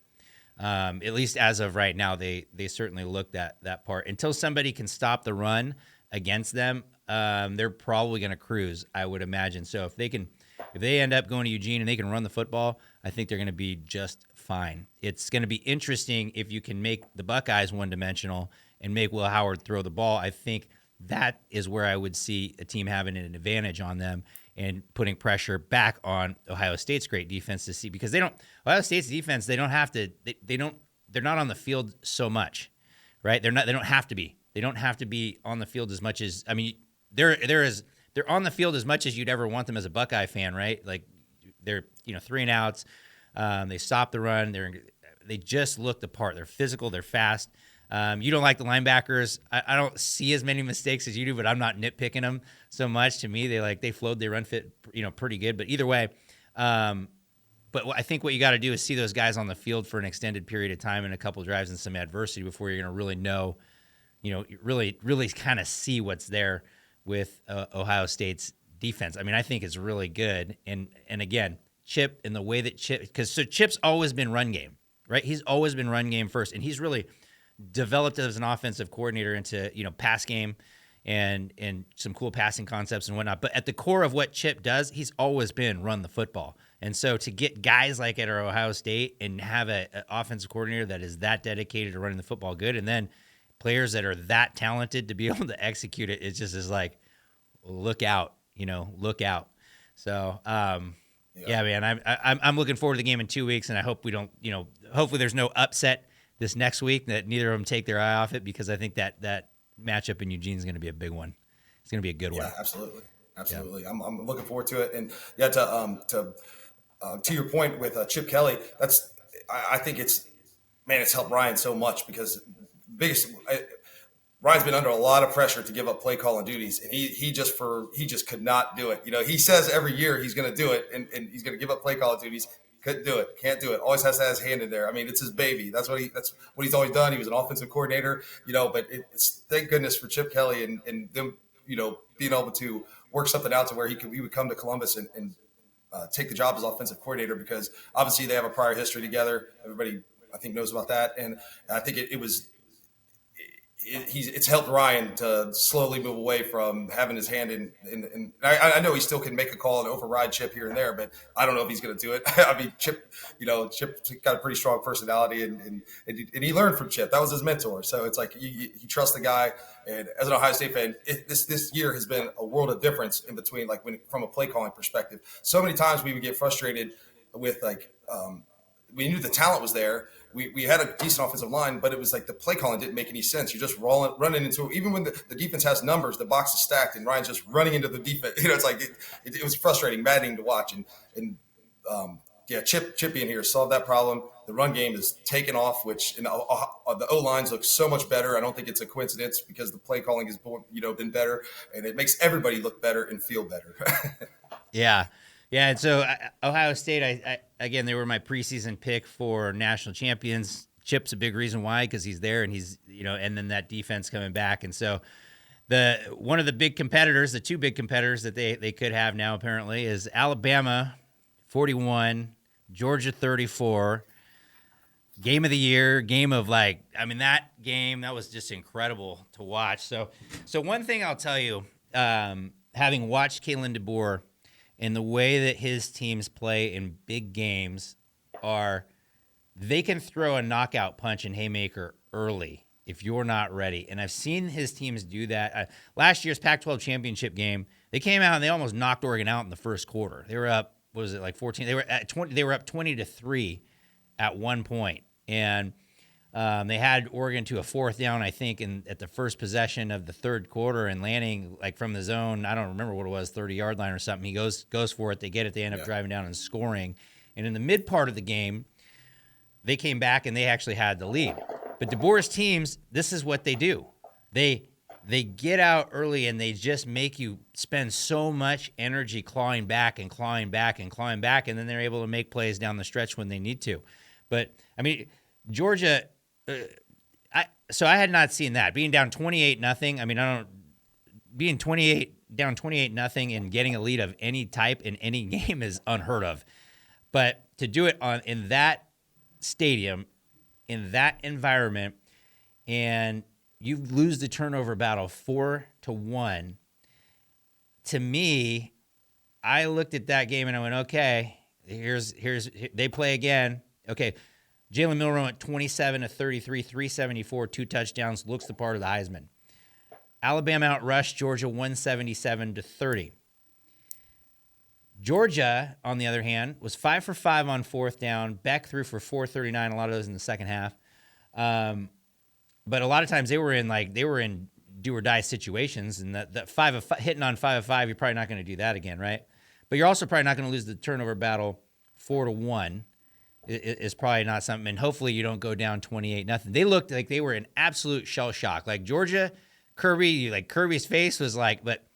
At least as of right now, they certainly looked at that part. Until somebody can stop the run against them, they're probably going to cruise, I would imagine. So if they end up going to Eugene and they can run the football, I think they're going to be just fine. It's going to be interesting if you can make the Buckeyes one-dimensional and make Will Howard throw the ball. I think that is where I would see a team having an advantage on them and putting pressure back on Ohio State's great defense to see, because Ohio State's defense, they don't have to, they're not on the field so much, right? They don't have to be. They don't have to be on the field as much as, I mean, they're on the field as much as you'd ever want them as a Buckeye fan, right? Like they're, 3 and outs. They stop the run. They just look the part. They're physical. They're fast. You don't like the linebackers. I don't see as many mistakes as you do, but I'm not nitpicking them so much. To me, they flowed, they run fit, pretty good. But either way, but I think what you got to do is see those guys on the field for an extended period of time and a couple drives and some adversity before you're going to really know, really kind of see what's there with Ohio State's defense. I mean, I think it's really good. And again, Chip, and the way that Chip's always been run game, right? He's always been run game first, and he's really developed as an offensive coordinator into, pass game and some cool passing concepts and whatnot. But at the core of what Chip does, he's always been run the football. And so to get guys like at Ohio State and have an offensive coordinator that is that dedicated to running the football good, and then players that are that talented to be able to execute it, it just is like, look out, look out. So, yeah, man, I'm looking forward to the game in 2 weeks, and I hope we don't, hopefully there's no upset this next week, that neither of them take their eye off it, because I think that matchup in Eugene is going to be a big one. It's going to be a good one. Yeah, absolutely. Yeah. I'm looking forward to it. And yeah, to your point with Chip Kelly, I think it's helped Ryan so much, because Ryan's been under a lot of pressure to give up play calling duties, and he just could not do it. He says every year he's going to do it, and he's going to give up play calling duties. Couldn't do it. Can't do it. Always has to have his hand in there. I mean, it's his baby. That's what he's always done. He was an offensive coordinator, but it's thank goodness for Chip Kelly and them, being able to work something out to where he would come to Columbus and take the job as offensive coordinator, because obviously they have a prior history together. Everybody, I think, knows about that. And I think it's helped Ryan to slowly move away from having his hand in I know he still can make a call and override Chip here and there, but I don't know if he's going to do it. I mean, Chip's got a pretty strong personality, and he learned from Chip. That was his mentor. So it's like he trusts the guy. And as an Ohio State fan, this year has been a world of difference in between, like from a play calling perspective. So many times we would get frustrated with we knew the talent was there. We had a decent offensive line, but it was like the play calling didn't make any sense. You're just running into, even when the defense has numbers, the box is stacked and Ryan's just running into the defense. It's like it was frustrating, maddening to watch. Chip being here solved that problem. The run game is taken off, which the O lines look so much better. I don't think it's a coincidence, because the play calling has been better, and it makes everybody look better and feel better. Yeah. Yeah, and so Ohio State, I again, they were my preseason pick for national champions. Chip's a big reason why, because he's there and he's, and then that defense coming back. And so one of the big competitors, the two big competitors that they could have now apparently, is Alabama 41, Georgia 34. Game of the year, game of that game, that was just incredible to watch. So one thing I'll tell you, having watched Kalen DeBoer, and the way that his teams play in big games they can throw a knockout punch and haymaker early if you're not ready. And I've seen his teams do that. Last year's Pac-12 championship game, they came out and they almost knocked Oregon out in the first quarter. They were up, 14? They were at 20. They were up 20-3 at one point, and they had Oregon to a fourth down, I think, at the first possession of the third quarter, and Lanning, from the zone, I don't remember what it was, 30-yard line or something. He goes for it. They get it. They end up driving down and scoring. And in the mid part of the game, they came back and they actually had the lead. But DeBoer's teams, this is what they do. They get out early and they just make you spend so much energy clawing back, and then they're able to make plays down the stretch when they need to. But, I mean, Georgia – I had not seen that being down 28-0. I mean, being down 28-0 and getting a lead of any type in any game is unheard of. But to do it in that stadium, in that environment, and you lose the turnover battle 4-1. To me, I looked at that game and I went, okay, here's they play again. Okay. Jalen Milroe went 27-33, 374, 2 touchdowns, looks the part of the Heisman. Alabama outrushed Georgia 177-30. Georgia, on the other hand, was 5 for 5 on fourth down. Beck threw for 439, a lot of those in the second half. But a lot of times they were in do or die situations, and that hitting on 5 of 5, you're probably not going to do that again, right? But you're also probably not going to lose the turnover battle 4-1. Is probably not something, and hopefully you don't go down 28-0. They looked like they were in absolute shell shock. Like Georgia, Kirby's face was like, but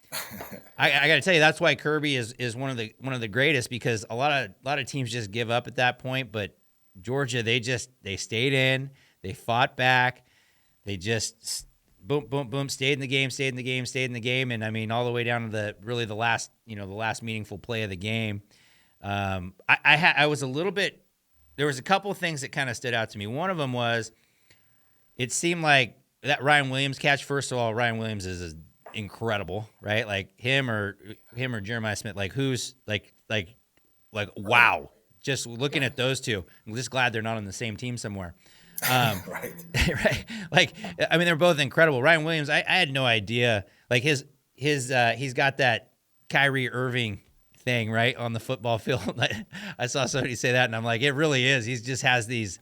I got to tell you, that's why Kirby is one of the greatest, because a lot of teams just give up at that point. But Georgia, they stayed in, they fought back, they just boom, boom, boom, stayed in the game, and I mean all the way down to the last meaningful play of the game. I was a little bit. There was a couple of things that kind of stood out to me. One of them was, it seemed like that Ryan Williams catch. First of all, Ryan Williams is incredible, right? Like him or Jeremiah Smith. Like who's like wow. Just looking at those two, I'm just glad they're not on the same team somewhere. Right. Right. Like, I mean, they're both incredible. Ryan Williams, I had no idea. Like he's got that Kyrie Irving thing right on the football field. I saw somebody say that, and I'm like, it really is. He just has this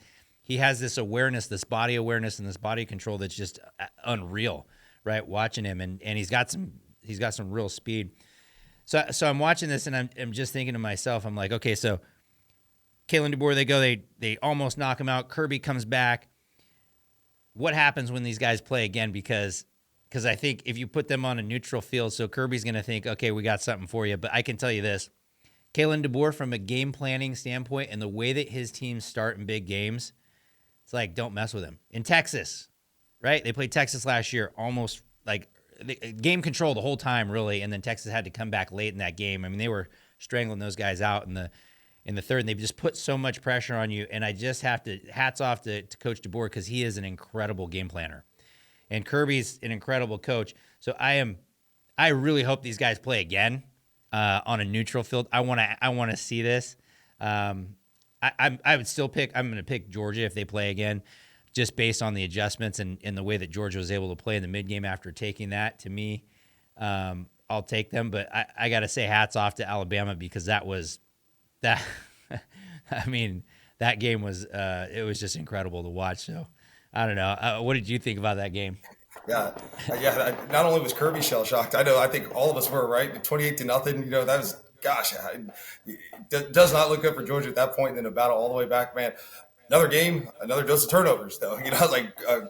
awareness, this body awareness, and this body control that's just unreal, right? Watching him, and he's got some real speed. So I'm watching this, and I'm just thinking to myself, I'm like, okay, so Kalen DeBoer, they almost knock him out. Kirby comes back. What happens when these guys play again? Because I think if you put them on a neutral field, so Kirby's going to think, okay, we got something for you. But I can tell you this, Kalen DeBoer, from a game planning standpoint and the way that his teams start in big games, it's like, don't mess with him. In Texas, right? They played Texas last year, almost like game control the whole time, really, and then Texas had to come back late in that game. I mean, they were strangling those guys out in the third, and they've just put so much pressure on you. And I just have to hats off to Coach DeBoer, because he is an incredible game planner, and Kirby's an incredible coach. So I really hope these guys play again on a neutral field. I want to see this. I would still pick. I'm going to pick Georgia if they play again, just based on the adjustments and the way that Georgia was able to play in the mid game after taking that. To me, I'll take them. But I got to say hats off to Alabama, because that was that. I mean, that game was it was just incredible to watch. So I don't know. What did you think about that game? Yeah. Not only was Kirby shell shocked, I think all of us were, right. 28-0. That was, gosh, it does not look good for Georgia at that point. And then a battle all the way back, man. Another game, another dose of turnovers, though.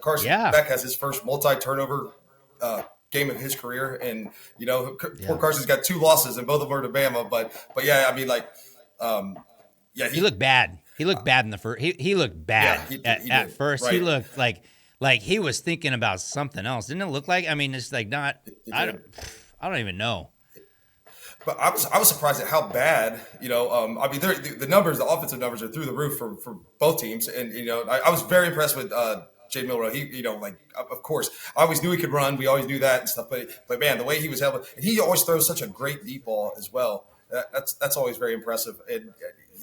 Carson Beck has his first multi-turnover game of his career, and poor Carson's got 2 losses, and both of them are to Bama. But yeah, I mean, he looked bad. He looked bad in the first. He looked bad at first. Right. He looked like he was thinking about something else. Didn't it look like? I mean, it's like not. I don't even know. But I was surprised at how bad, I mean, the numbers, the offensive numbers are through the roof for both teams. And, I was very impressed with Jay Milroe. He, of course, I always knew he could run. We always knew that and stuff. But man, the way he was able, and he always throws such a great deep ball as well. That's always very impressive. And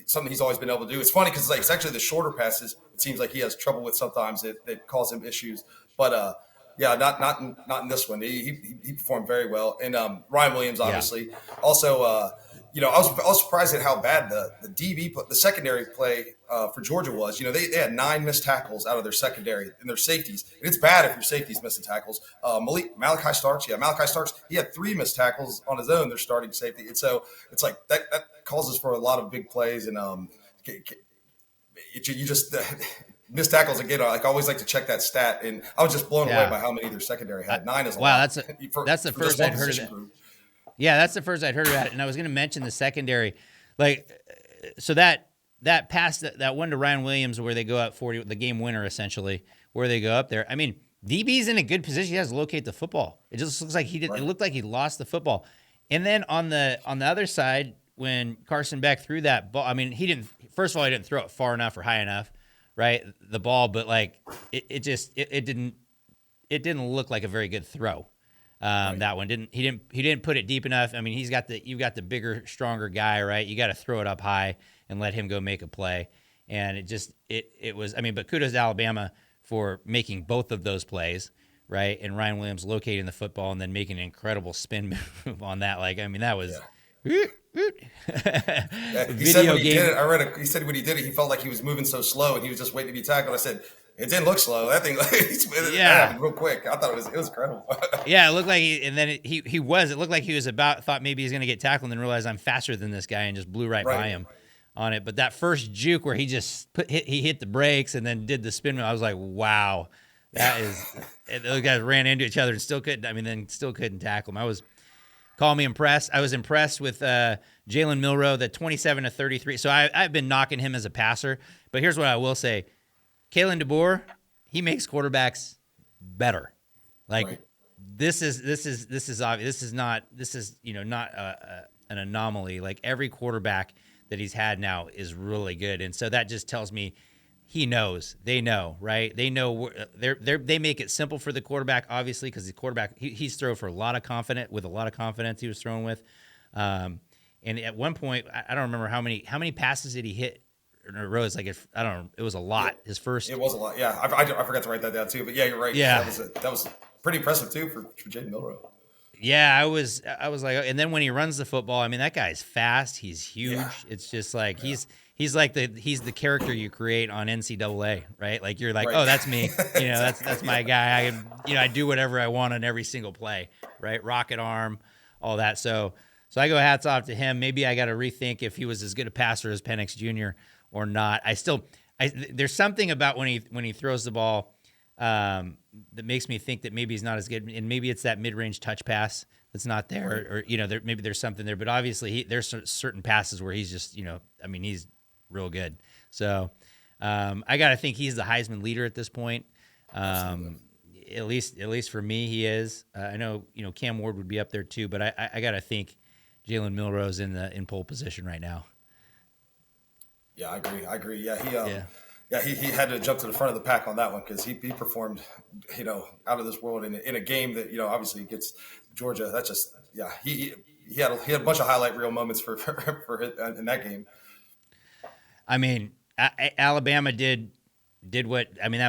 something he's always been able to do. It's funny because it's actually the shorter passes it seems like he has trouble with sometimes that cause him issues. But yeah, not in this one. He performed very well. And Ryan Williams, obviously. Yeah. Also, I was surprised at how bad the DB, the secondary play for Georgia was. They had 9 missed tackles out of their secondary and their safeties. And it's bad if your safety's missing tackles. Malachi Starks, he had 3 missed tackles on his own, their starting safety. And so it's like that causes for a lot of big plays. And you just missed tackles again. I always like to check that stat, and I was just blown away by how many their secondary had. 9 is a lot. That's the first I'd heard of that. Yeah, that's the first I'd heard of that, and I was going to mention the secondary, so that pass that one to Ryan Williams where they go up 40, the game winner essentially, where they go up there. I mean, DB's in a good position. He has to locate the football. It just looks like he did. Right. It looked like he lost the football, and then on the other side, when Carson Beck threw that ball, I mean, he didn't. First of all, he didn't throw it far enough or high enough. Right, the ball, but it didn't look like a very good throw. Right. That one he didn't put it deep enough. I mean, you've got the bigger, stronger guy, right? You got to throw it up high and let him go make a play. And it was. I mean, but kudos to Alabama for making both of those plays, right? And Ryan Williams locating the football and then making an incredible spin move on that. That was. Yeah. He said when he did it, he said when he did it, he felt like he was moving so slow and he was just waiting to be tackled. I said, it didn't look slow. That thing, that happened real quick. I thought it was incredible. Yeah, it looked like he was. It looked like he was thought maybe he's going to get tackled and then realized I'm faster than this guy and just blew right by him on it. But that first juke where he just he hit the brakes and then did the spin move, I was like, wow, that is. Those guys ran into each other and still couldn't tackle him. Call me impressed. I was impressed with Jalen Milroe, the 27-33. So I've been knocking him as a passer, but here's what I will say: Kalen DeBoer, he makes quarterbacks better. This is obvious. This is not an anomaly. Like every quarterback that he's had now is really good, and so that just tells me he knows. They know, right? They know they make it simple for the quarterback, obviously, because the quarterback he's thrown for a lot of confidence he was throwing with. And at one point, I don't remember how many passes did he hit in a row. It's like I don't know. It was a lot. His first. It was a lot. Yeah, I forgot to write that down too. But yeah, you're right. Yeah, that was pretty impressive too for Jay Milroe. Yeah, I was like, and then when he runs the football, I mean, that guy's fast. He's huge. Yeah. It's just like he's like he's the character you create on NCAA, right? Like you're like, oh, that's me. That's my guy. I do whatever I want on every single play, right? Rocket arm, all that. So I go hats off to him. Maybe I got to rethink if he was as good a passer as Penix Jr. or not. There's something about when he throws the ball that makes me think that maybe he's not as good, and maybe it's that mid-range touch pass that's not there, or maybe there's something there. But obviously, there's certain passes where he's just, I mean, he's real good. So I got to think he's the Heisman leader at this point. At least for me, he is. I know, Cam Ward would be up there too, but I got to think Jalen Milroe's in pole position right now. Yeah, I agree. Yeah, he had to jump to the front of the pack on that one because he performed, out of this world in a game that, obviously against Georgia. That's just, he had a bunch of highlight reel moments for in that game. I mean, Alabama did what, I mean,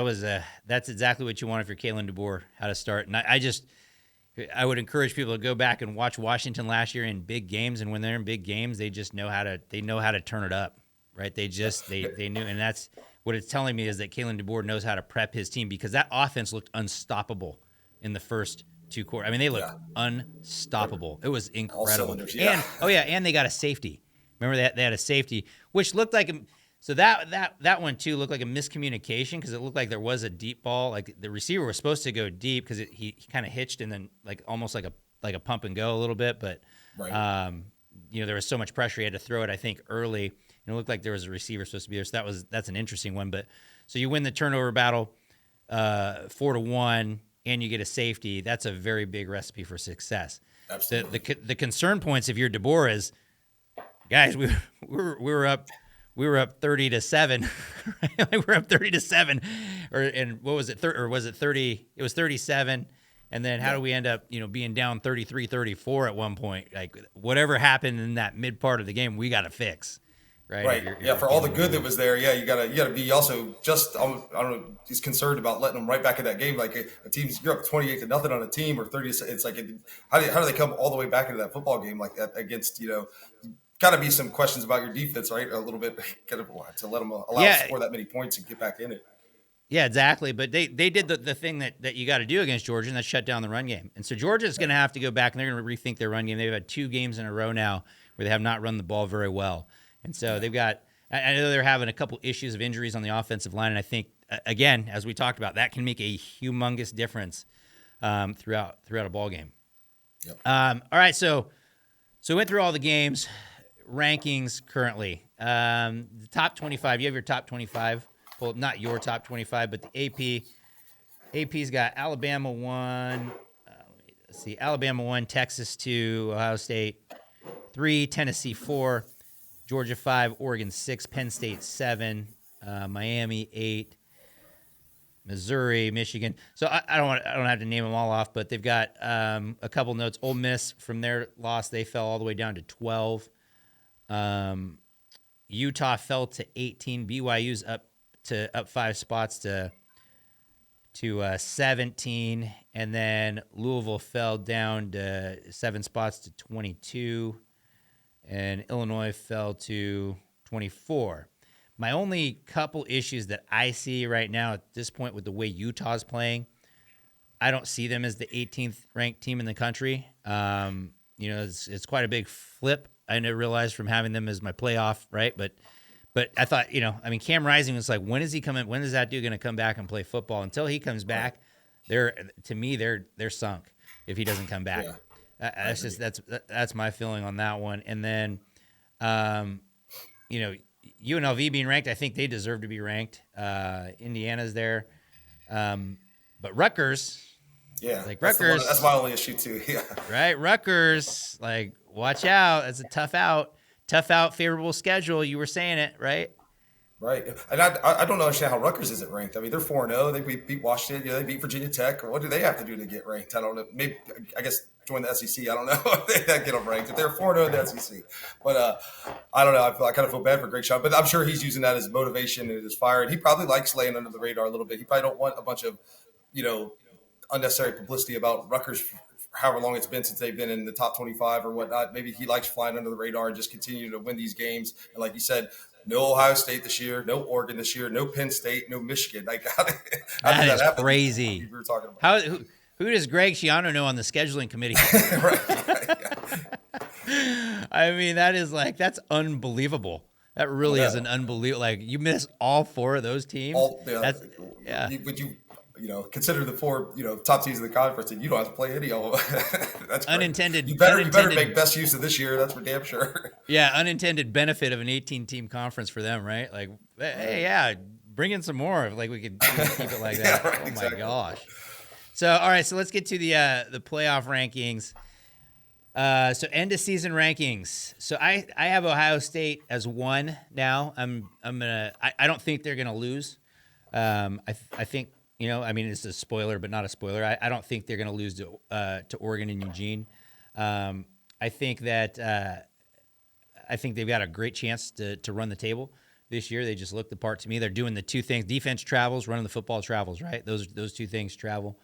that's exactly what you want if you're Kalen DeBoer, how to start. And I would encourage people to go back and watch Washington last year in big games. And when they're in big games, they just know how to turn it up, right? They knew. And that's what it's telling me, is that Kalen DeBoer knows how to prep his team, because that offense looked unstoppable in the first two quarters. I mean, they looked unstoppable. It was incredible. And they got a safety. Remember that they had a safety, which looked like so that one too looked like a miscommunication, because it looked like there was a deep ball. Like the receiver was supposed to go deep because he kind of hitched and then almost like a pump and go a little bit, but there was so much pressure he had to throw it, I think, early. And it looked like there was a receiver supposed to be there. So that's an interesting one. But so you win the turnover battle 4-1, and you get a safety. That's a very big recipe for success. Absolutely. The concern points, if you're DeBoer, is, guys, we were up 30-7. Right? We're up 30-7, and what was it? Or was it 30? It was 37. And then how do we end up, being down 33-34 at one point? Like, whatever happened in that mid part of the game, we got to fix. Right. For all the good that was there. Yeah. You gotta be also just, I don't know, he's concerned about letting them right back in that game. Like a team's, you're up 28-0 on a team, or 30. It's like, how do they come all the way back into that football game like that against, got to be some questions about your defense, right? A little bit to let them allow to score that many points and get back in it. Yeah, exactly. But they did the thing that you got to do against Georgia, and that's shut down the run game. And so Georgia's going to have to go back, and they're going to rethink their run game. They've had 2 games in a row now where they have not run the ball very well. And so they've got, I know they're having a couple issues of injuries on the offensive line. And I think, again, as we talked about, that can make a humongous difference throughout a ball game. Yep. All right. So we went through all the games, rankings currently. The top 25, you have your top 25. Well, not your top 25, but the AP. AP's got Alabama 1. Let's see. Alabama 1, Texas 2, Ohio State 3, Tennessee 4, Georgia 5, Oregon 6, Penn State 7, Miami 8, Missouri, Michigan. So I don't have to name them all off, but they've got a couple notes. Ole Miss, from their loss, they fell all the way down to 12. Utah fell to 18. BYU's up 5 spots to 17, and then Louisville fell down to 7 spots to 22. And Illinois fell to 24. My only couple issues that I see right now at this point with the way Utah's playing, I don't see them as the 18th ranked team in the country. It's quite a big flip. I never realized from having them as my playoff, right? But I thought, Cam Rising was like, when is he coming? When is that dude going to come back and play football? Until he comes back, they're sunk if he doesn't come back. Yeah. That's my feeling on that one. And then, UNLV being ranked, I think they deserve to be ranked. Indiana's there, but Rutgers, Rutgers, that's my only issue too. Yeah, right. Rutgers, watch out. That's a tough out, favorable schedule. You were saying it, right? Right. And I don't understand how Rutgers isn't ranked. I mean, they're 4-0. They beat Washington. They beat Virginia Tech. What do they have to do to get ranked? I don't know. Maybe, I guess, join the SEC. I don't know if they get them ranked. If they're 4-0 in the SEC. But I don't know. I kind of feel bad for Greg Schiano. But I'm sure he's using that as motivation and as fire. And he probably likes laying under the radar a little bit. He probably don't want a bunch of, unnecessary publicity about Rutgers however long it's been since they've been in the top 25 or whatnot. Maybe he likes flying under the radar and just continue to win these games. And like you said, no Ohio State this year, no Oregon this year, no Penn State, no Michigan. That is crazy. We were talking about. Who does Greg Schiano know on the scheduling committee? I mean, that's unbelievable. That really is an unbelievable. You miss all 4 of those teams. consider the four, top teams in the conference, and you don't have to play any of them. That's great. Unintended. You better make best use of this year. That's for damn sure. Yeah, unintended benefit of an 18-team conference for them, right? Like, hey, yeah, bring in some more. Like we could keep it like that. Yeah, right, oh exactly. my gosh. So, all right, so let's get to the playoff rankings. So end of season rankings. So I have Ohio State as 1 now. I don't think they're gonna lose. I think, it's a spoiler, but not a spoiler. I don't think they're gonna lose to Oregon and Eugene. I think that I think they've got a great chance to run the table this year. They just look the part to me. They're doing the two things: defense travels, running the football travels. Right, those two things travel.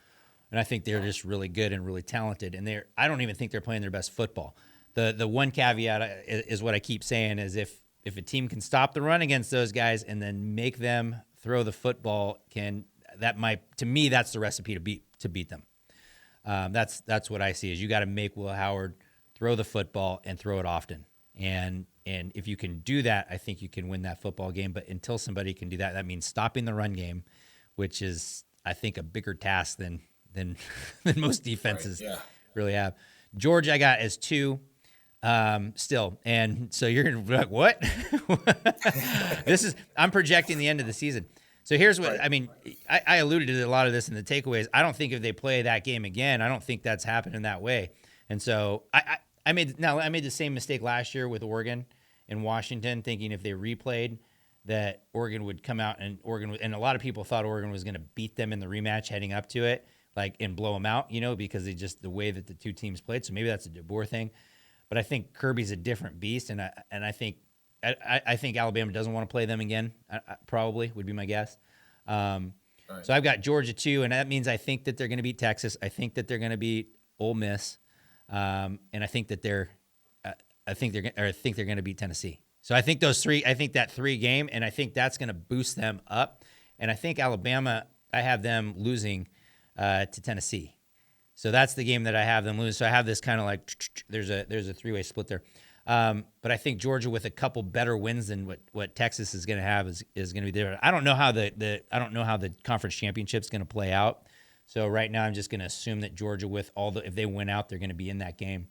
And I think they're just really good and really talented. And I don't even think they're playing their best football. The one caveat is what I keep saying is if a team can stop the run against those guys and then make them throw the football, to me that's the recipe to beat them. That's what I see is you got to make Will Howard throw the football and throw it often. And if you can do that, I think you can win that football game. But until somebody can do that, that means stopping the run game, which is I think a bigger task than most defenses really have. Georgia I got as 2 still. And so you're going to be like, what? I'm projecting the end of the season. So here's what, I alluded to a lot of this in the takeaways. I don't think if they play that game again, I don't think that's happening that way. And so I made the same mistake last year with Oregon and Washington, thinking if they replayed that Oregon would come out and a lot of people thought Oregon was going to beat them in the rematch heading up to it. And blow them out, because the way that the two teams played. So maybe that's a DeBoer thing, but I think Kirby's a different beast, and I think Alabama doesn't want to play them again. Probably would be my guess. Right. So I've got Georgia 2, and that means I think that they're going to beat Texas. I think that they're going to beat Ole Miss, and I think that they're going to beat Tennessee. So I think those 3. I think that 3 game, and I think that's going to boost them up. And I think Alabama, I have them losing to Tennessee. So that's the game that I have them lose. So I have this kind of there's a 3-way split there. But I think Georgia with a couple better wins than what Texas is going to have is going to be there. I don't know how the conference championship is going to play out. So right now I'm just going to assume that Georgia if they win out, they're going to be in that game.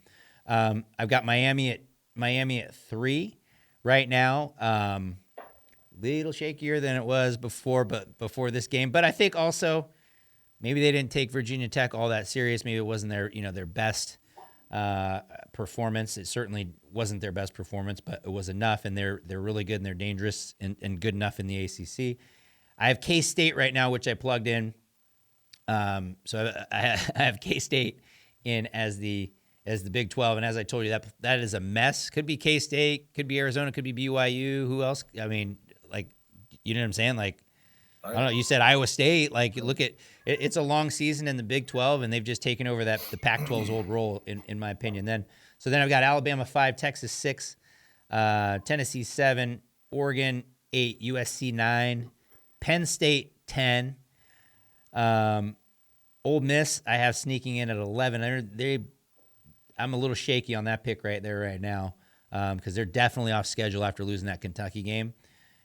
I've got Miami at 3 right now. Little shakier than it was before this game, but I think also maybe they didn't take Virginia Tech all that serious. Maybe it wasn't their best performance. It certainly wasn't their best performance, but it was enough, and they're really good and they're dangerous and good enough in the ACC. I have K-State right now, which I plugged in. So I have K-State in as the Big 12, and as I told you, that is a mess. Could be K-State, could be Arizona, could be BYU. Who else? You know what I'm saying? I don't know. You said Iowa State. Look at it's a long season in the Big 12, and they've just taken over the Pac-12's old role, in my opinion. Then I've got Alabama 5, Texas 6, Tennessee 7, Oregon 8, USC 9, Penn State 10. Ole Miss I have sneaking in at 11. I'm a little shaky on that pick right there right now because they're definitely off schedule after losing that Kentucky game.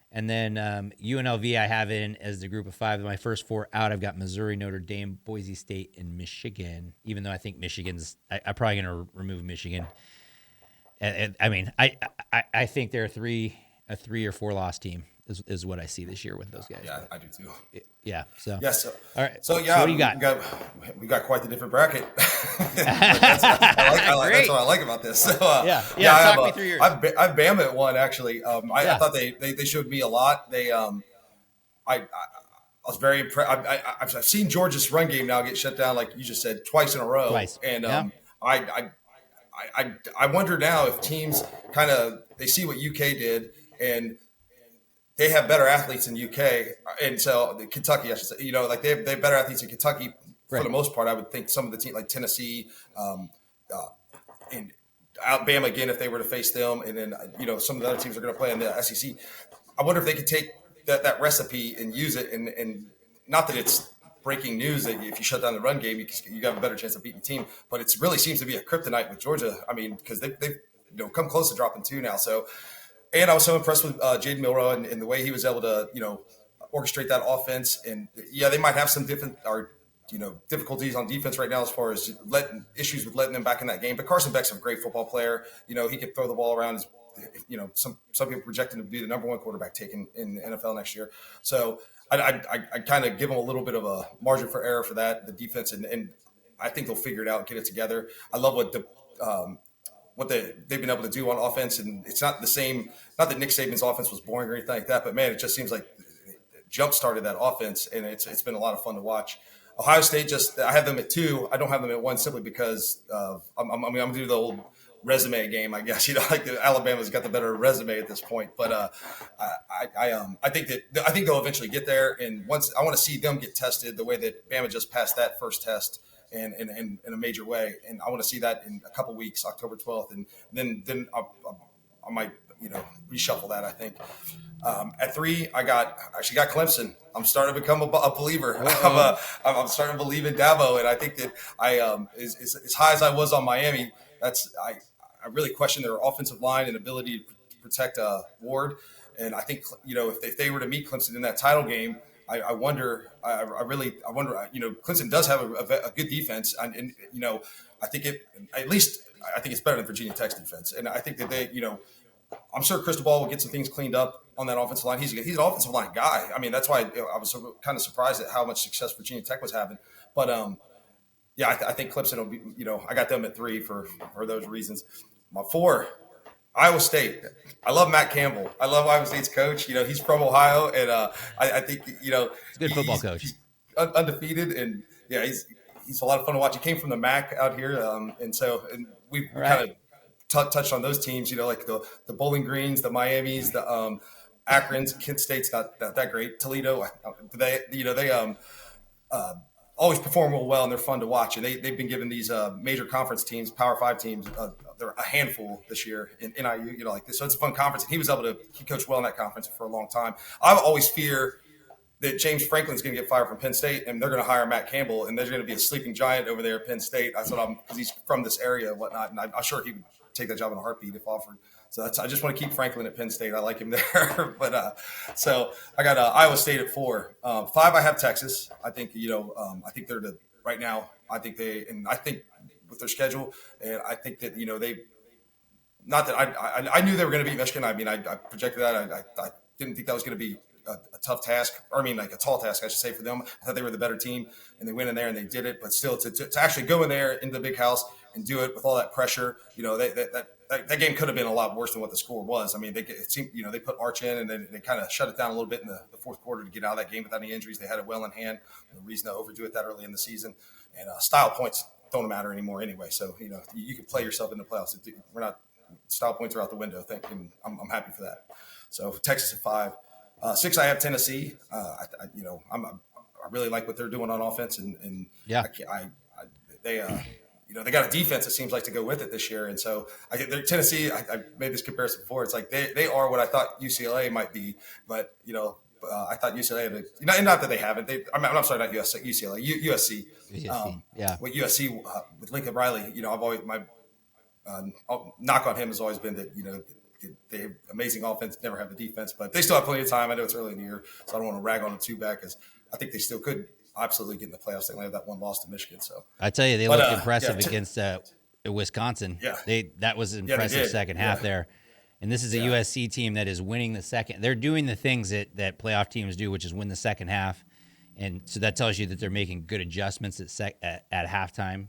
And then UNLV I have in as the group of 5. My first 4 out, I've got Missouri, Notre Dame, Boise State, and Michigan. Even though I think Michigan's, I'm probably going to remove Michigan. I think they're a 3 or 4 loss team is what I see this year with those guys. Yeah, I do too. Yeah. So yes. Yeah, all right. So yeah, what do you got? We got quite the different bracket. That's what I like about this. So, Talk me through yours. I've Bama at 1 actually. I thought they showed me a lot. I was very impressed. I've seen Georgia's run game now get shut down, like you just said, twice in a row. And I wonder now if teams they see what UK did and they have better athletes in UK, and so Kentucky, I should say. They have better athletes in Kentucky for the most part. I would think some of the teams like Tennessee and Alabama again, if they were to face them, and then some of the other teams are going to play in the SEC. I wonder if they could take that recipe and use it, and not that it's breaking news that if you shut down the run game, you have a better chance of beating the team. But it really seems to be a kryptonite with Georgia. Because they've come close to dropping 2 now. So. And I was so impressed with Jaden Milroe and the way he was able to, orchestrate that offense. And yeah, they might have some difficulties on defense right now as far as issues with letting them back in that game. But Carson Beck's a great football player. He can throw the ball around. Some people project him to be the number one quarterback taken in the NFL next year. So I kind of give them a little bit of a margin for error for that, the defense, and I think they'll figure it out, get it together. I love what they've been able to do on offense, and it's not the same. Not that Nick Saban's offense was boring or anything like that, but man, it just seems like it jump started that offense, and it's been a lot of fun to watch. Ohio State, I have them at 2. I don't have them at 1 simply because I'm going to do the old resume game, I guess. Like Alabama's got the better resume at this point, but I think they'll eventually get there. And once I want to see them get tested the way that Bama just passed that first test in a major way, and I want to see that in a couple weeks, October 12th, and then I might reshuffle that. I think at 3 I actually got Clemson. I'm starting to become a believer. I'm starting to believe in Dabo, and I think that as high as I was on Miami, I really question their offensive line and ability to protect Ward. And I think if they were to meet Clemson in that title game, I wonder. Clemson does have a good defense, and I think it's better than Virginia Tech's defense. And I think that I'm sure Cristobal will get some things cleaned up on that offensive line. He's an offensive line guy. I mean, that's why I was kind of surprised at how much success Virginia Tech was having. But I think Clemson will be. I got them at 3 for those reasons. My 4. Iowa State. I love Matt Campbell. I love Iowa State's coach. He's from Ohio, and I think he's a good football coach. He's undefeated, and yeah, he's a lot of fun to watch. He came from the MAC out here, and we kind of touched on those teams. Like the Bowling Greens, the Miamis, the Akrons. Kent State's not that great. Toledo, they always perform real well, and they're fun to watch. And they've been given these major conference teams, Power 5 teams. They're a handful this year in NIU, like this. So it's a fun conference. And he coached well in that conference for a long time. I always fear that James Franklin's going to get fired from Penn State, and they're going to hire Matt Campbell, and there's going to be a sleeping giant over there at Penn State. Because he's from this area and whatnot, and I'm sure he would take that job in a heartbeat if offered. So I just want to keep Franklin at Penn State. I like him there. But so I got Iowa State at 4. 5, I have Texas. I think I think they're right now. I think with their schedule, and I think that they. Not that I knew they were going to beat Michigan. I mean, I projected that. I didn't think that was going to be a tough task. Or I mean, like a tall task, I should say, for them. I thought they were the better team, and they went in there and they did it. But still, to actually go in there into the big house and do it with all that pressure, that game could have been a lot worse than what the score was. I mean, it seemed, they put Arch in, and then they kind of shut it down a little bit in the fourth quarter to get out of that game without any injuries. They had it well in hand. No reason to overdo it that early in the season. And style points don't matter anymore anyway. So you can play yourself in the playoffs. We're not style points are out the window. And I'm happy for that. So Texas at 5. 6, I have Tennessee. I really like what they're doing on offense, and yeah, they got a defense that seems like to go with it this year. And so Tennessee, I made this comparison before. It's like they are what I thought UCLA might be, but I thought UCLA had not that they haven't. I'm sorry, not UCLA, USC. With USC with Lincoln Riley, I've always knock on him has always been that they have amazing offense, never have the defense, but they still have plenty of time. I know it's early in the year, so I don't want to rag on them too bad because I think they still could absolutely get in the playoffs. They only have that one loss to Michigan. So I tell you, they looked impressive against Wisconsin. Yeah, that was an impressive second half there. And this is a USC team that is winning the second. They're doing the things that playoff teams do, which is win the second half. And so that tells you that they're making good adjustments at halftime.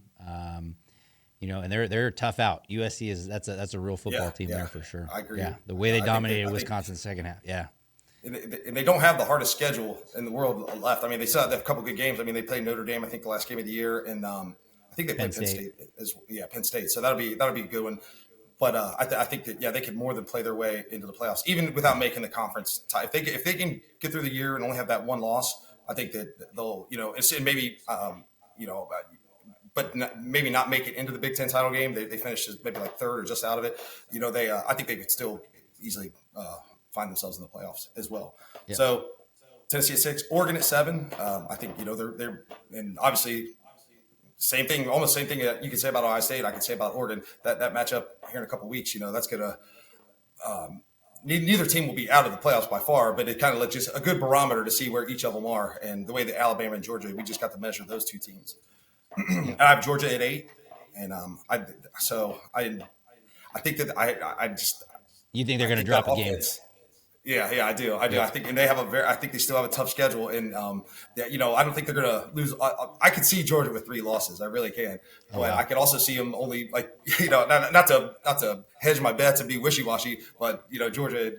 And they're tough out. USC that's a real football team there for sure. I agree. Yeah, the way they dominated Wisconsin second half. Yeah. And they don't have the hardest schedule in the world left. I mean, they still have a couple good games. I mean, they played Notre Dame, I think, the last game of the year, and I think they played Penn State. Penn State. So that'll be a good one. But I think that they could more than play their way into the playoffs, even without making the conference tie. If they can get through the year and only have that one loss, I think that they'll and maybe but maybe not make it into the Big Ten title game. They finished maybe like 3rd or just out of it. I think they could still easily find themselves in the playoffs as well. Yeah. So Tennessee at 6, Oregon at 7. I think they're and obviously almost same thing that you can say about Ohio State. I can say about Oregon. That matchup here in a couple of weeks, that's gonna neither team will be out of the playoffs by far, but it kind of just a good barometer to see where each of them are. And the way that Alabama and Georgia, we just got to measure those two teams. And I have Georgia at 8, and I think that You think they're going to drop a game? Yeah, I do. I think, and they have I think they still have a tough schedule, and I don't think they're going to lose. I could see Georgia with 3 losses. I really can, but I could also see them only not to hedge my bets and be wishy washy, but Georgia,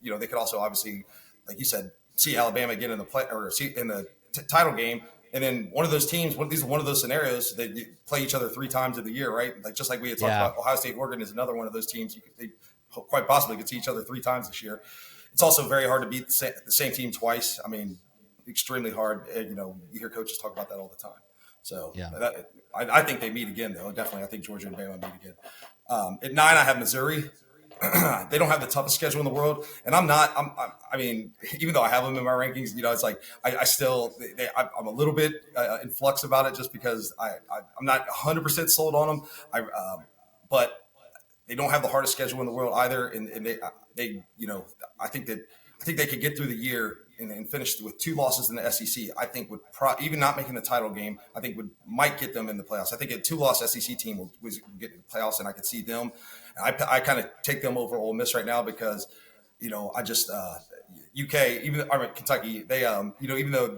they could also obviously, like you said, see Alabama again in the play or see in the title game. And then one of those teams, one of those scenarios, they play each other 3 times of the year, right? Like just like we had talked about, Ohio State, Oregon is another one of those teams. They quite possibly could see each other 3 times this year. It's also very hard to beat the same team twice. I mean, extremely hard. You hear coaches talk about that all the time. So I think they meet again, though. Definitely, I think Georgia and Bama meet again. At 9, I have Missouri. They don't have the toughest schedule in the world, and I'm even though I have them in my rankings, it's like I'm a little bit in flux about it, just because I'm not 100% sold on them. But they don't have the hardest schedule in the world either, and they I think they could get through the year and finish with 2 losses in the SEC. I think would even not making the title game, I think might get them in the playoffs. I think a 2-loss SEC team will get in the playoffs, and I could see them. I kind of take them over Ole Miss right now because, I just UK, Kentucky, they even though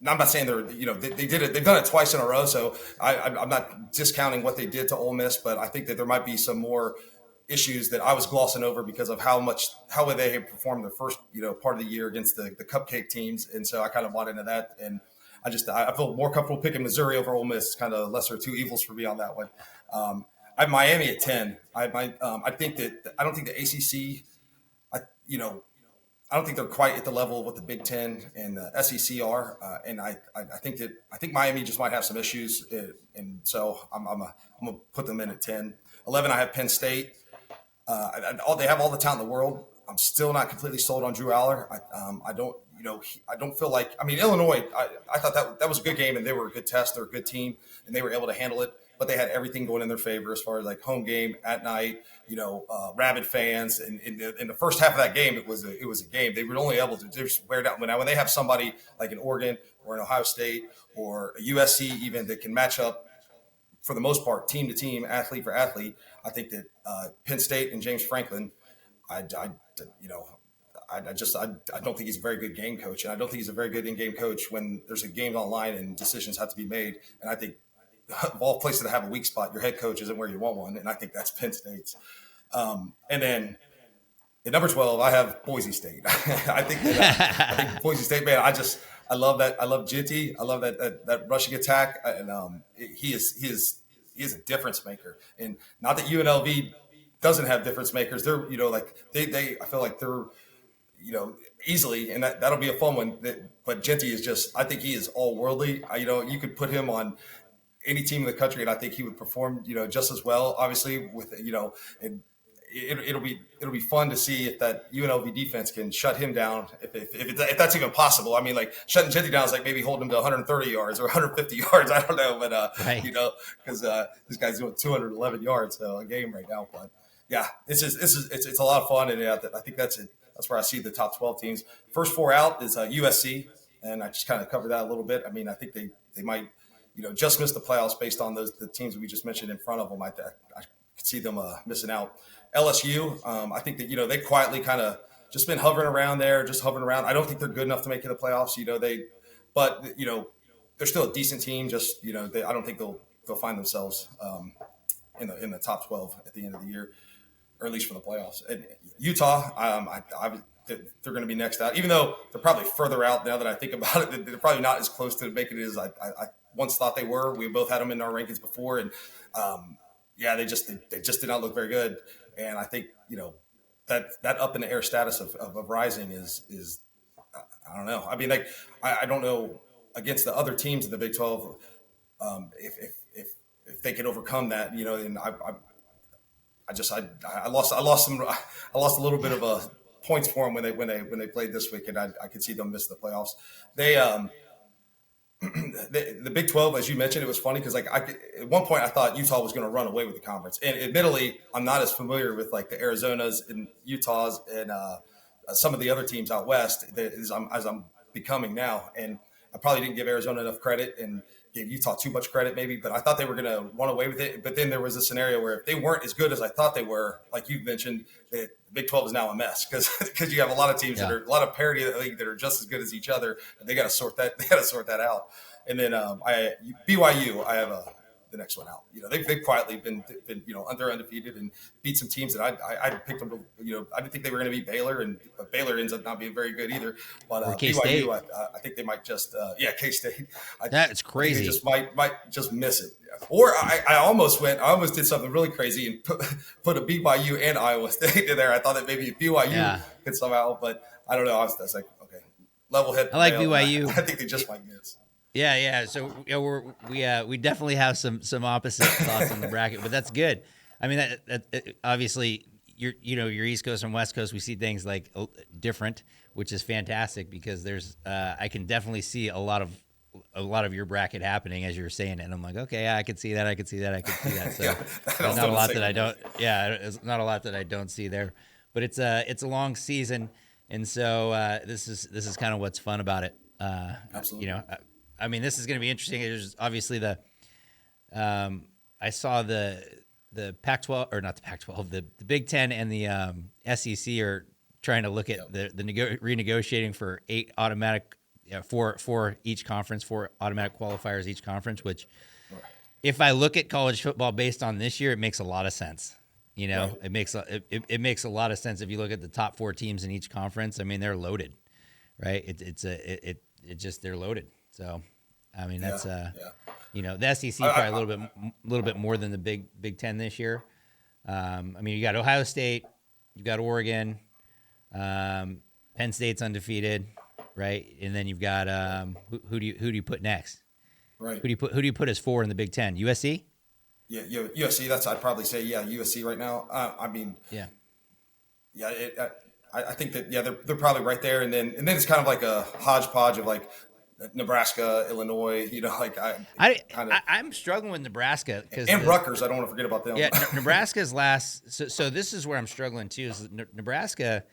I'm not saying they did it. They've done it twice in a row, so I'm not discounting what they did to Ole Miss, but I think that there might be some more issues that I was glossing over because of how they had performed the first part of the year against the cupcake teams, and so I kind of bought into that, and I feel more comfortable picking Missouri over Ole Miss. Kind of lesser of 2 evils for me on that one. I have Miami at 10. I think that I don't think the ACC, I don't think they're quite at the level of what the Big Ten and the SEC are, and I think Miami just might have some issues, and so I'm gonna put them in at 10. 11, I have Penn State. They have all the talent in the world. I'm still not completely sold on Drew Aller. I don't feel like. I mean, Illinois. I thought that was a good game, and they were a good test. They're a good team, and they were able to handle it. But they had everything going in their favor as far as like home game at night. Rabid fans, and in the first half of that game, it was a game. They were only able to just wear down. When they have somebody like an Oregon or an Ohio State or a USC even that can match up for the most part, team to team, athlete for athlete, I think that Penn State and James Franklin, I don't think he's a very good game coach, and I don't think he's a very good in-game coach when there's a game online and decisions have to be made. And I think of all places to have a weak spot, your head coach isn't where you want one, and I think that's Penn State's. And then at number 12, I have Boise State. I think Boise State, man. I love that. I love Ginty. I love that rushing attack, and he is a difference maker. And not that UNLV doesn't have difference makers. They're I feel like they're easily, and that'll be a fun one. But Ginty is just, I think he is all worldly. You could put him on any team in the country, and I think he would perform just as well. Obviously, with and it'll be fun to see if that UNLV defense can shut him down, if that's even possible. I mean, like shutting Ginty down is like maybe holding him to 130 yards or 150 yards. I don't know, but right. Because this guy's doing 211 yards a game right now. But yeah, it's a lot of fun, and I think that's it. That's where I see the top 12 teams. First 4 out is USC, and I just kind of covered that a little bit. I mean, I think they might just miss the playoffs based on the teams that we just mentioned in front of them. I could see them missing out. LSU, I think that they quietly kind of just been hovering around there, I don't think they're good enough to make it the playoffs. But they're still a decent team. Just I don't think they'll find themselves in the top 12 at the end of the year, or at least for the playoffs. And Utah, they're going to be next out, even though they're probably further out now that I think about it. They're probably not as close to making it as I once thought they were. We both had them in our rankings before, and they just did not look very good. And I think that up in the air status of rising is I don't know. I mean, like I don't know against the other teams in the Big 12 if they can overcome that. And I lost a little bit of points for them when they played this week, and I could see them miss the playoffs. They the Big 12, as you mentioned, it was funny because like at one point I thought Utah was going to run away with the conference, and admittedly, I'm not as familiar with like the Arizonas and Utahs and some of the other teams out west as I'm becoming now, and I probably didn't give Arizona enough credit and gave Utah too much credit maybe, but I thought they were going to run away with it. But then there was a scenario where if they weren't as good as I thought they were, like you mentioned, the Big 12 is now a mess because you have a lot of teams that are a lot of parity in the league that are just as good as each other, and they got to sort that out. And then BYU, I have the next one out. You know, they've quietly been they're undefeated and beat some teams that I picked them to, I didn't think they were going to be Baylor, and Baylor ends up not being very good either. But BYU, I think they might just K-State. That's crazy. They just might just miss it. Or I almost did something really crazy and put a BYU and Iowa State in there. I thought that maybe BYU could somehow, but I don't know. I was like, okay, level head. I like BYU. I think they just might miss. Yeah. So we definitely have some opposite thoughts on the bracket, but that's good. I mean, that obviously your East Coast and West Coast, we see things like different, which is fantastic because there's I can definitely see a lot of your bracket happening as you're saying it, and I'm like, okay, yeah, I could see that. So there's not a lot that I don't. Yeah, it's not a lot that I don't see there, but it's a long season, and so this is kind of what's fun about it. Absolutely. I mean, this is going to be interesting. There's obviously I saw the Pac-12 or not the Pac-12, the Big Ten and the SEC are trying to look at the renegotiating for 8 automatic, for each conference, 4 automatic qualifiers each conference. Which, if I look at college football based on this year, it makes a lot of sense. It makes a lot of sense if you look at the top 4 teams in each conference. I mean, they're loaded, right? They're loaded. So, I mean, that's the SEC probably a little bit more than the Big Ten this year. I mean, you got Ohio State, you got Oregon, Penn State's undefeated, right? And then you've got who do you put next? Right. Who do you put as 4 in the Big Ten? USC? Yeah, USC. I'd probably say USC right now. I mean, I think that they're probably right there, and then it's kind of like a hodgepodge of like Nebraska, Illinois, I'm struggling with Nebraska and Rutgers. I don't want to forget about them. Yeah, Nebraska's last. So this is where I'm struggling too. Is Nebraska?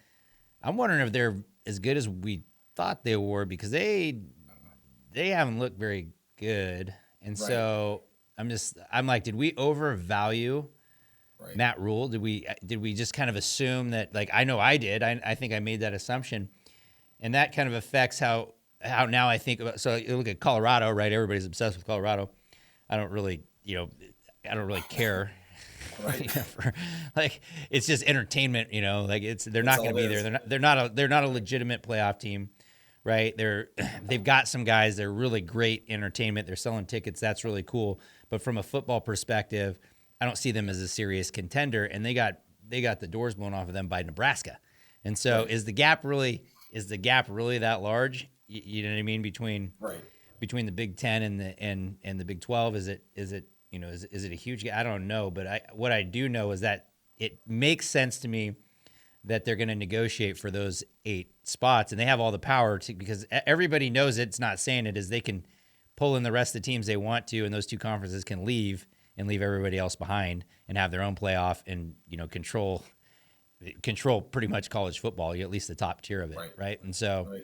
I'm wondering if they're as good as we thought they were because they haven't looked very good, and so I'm like, did we overvalue Matt Rule? Did we just kind of assume that? Like, I know I did. I think I made that assumption, and that kind of affects how now I think about. So you look at Colorado, right? Everybody's obsessed with Colorado. I don't really care. Like it's just entertainment, like they're not going to be there. They're not a legitimate playoff team, right? They've got some guys. They're really great entertainment. They're selling tickets. That's really cool. But from a football perspective, I don't see them as a serious contender. And they got the doors blown off of them by Nebraska. And so is the gap really that large? You know what I mean? Between the Big Ten and the Big 12, is it a huge gap? I don't know, but what I do know is that it makes sense to me that they're going to negotiate for those 8 spots, and they have all the power to, because everybody knows it's not saying it, is they can pull in the rest of the teams they want to, and those 2 conferences can leave everybody else behind and have their own playoff and control pretty much college football, at least the top tier of it, right? And so. Right.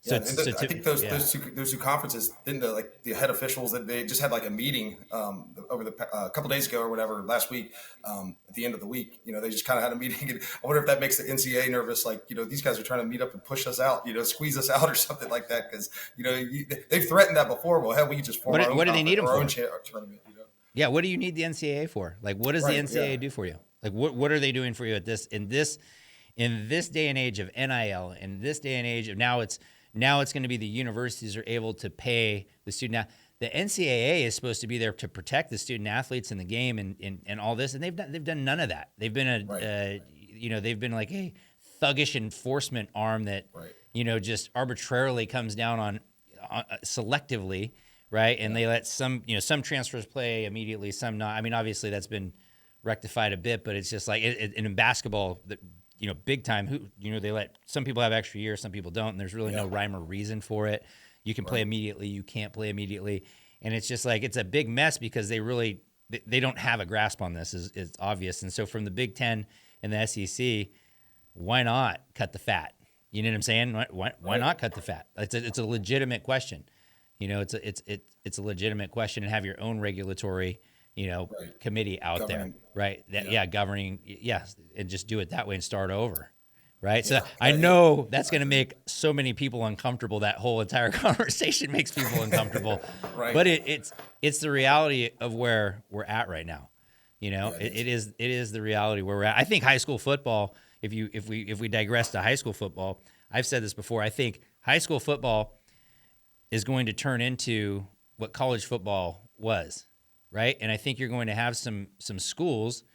I think those 2 conferences, then the head officials, that they just had like a meeting over the couple days ago or whatever last week at the end of the week. They just kind of had a meeting, and I wonder if that makes the NCAA nervous. Like, these guys are trying to meet up and push us out, squeeze us out or something like that, because they've threatened that before. Well, hell, we can just form our own. What do they need them for? Tournament. Yeah, what do you need the NCAA for? Like, what does the NCAA do for you? Like, what are they doing for you in this day and age of NIL, in this day and age of now it's going to be the universities are able to pay the student. Now, the NCAA is supposed to be there to protect the student athletes in the game and all this, and they've done none of that. They've been they've been like a thuggish enforcement arm that just arbitrarily comes down on selectively, right? And they let some transfers play immediately, some not. I mean, obviously that's been rectified a bit, but it's just like in basketball that. Big time. They let some people have extra years, some people don't, and there's really no rhyme or reason for it. You can play immediately. You can't play immediately. And it's just like, it's a big mess because they don't have a grasp on this, is obvious. And so from the Big Ten and the SEC, why not cut the fat? You know what I'm saying? Why not cut the fat? It's a legitimate question. It's a legitimate question, and have your own regulatory, committee out Governing. there, right? Governing, and just do it that way and start over. Right. So I know that's going to make so many people uncomfortable. That whole entire conversation makes people uncomfortable, Right. But it's the reality of where we're at right now. It is the reality where we're at. I think high school football, if we digress to high school football, I've said this before. I think high school football is going to turn into what college football was, right? And I think you're going to have some schools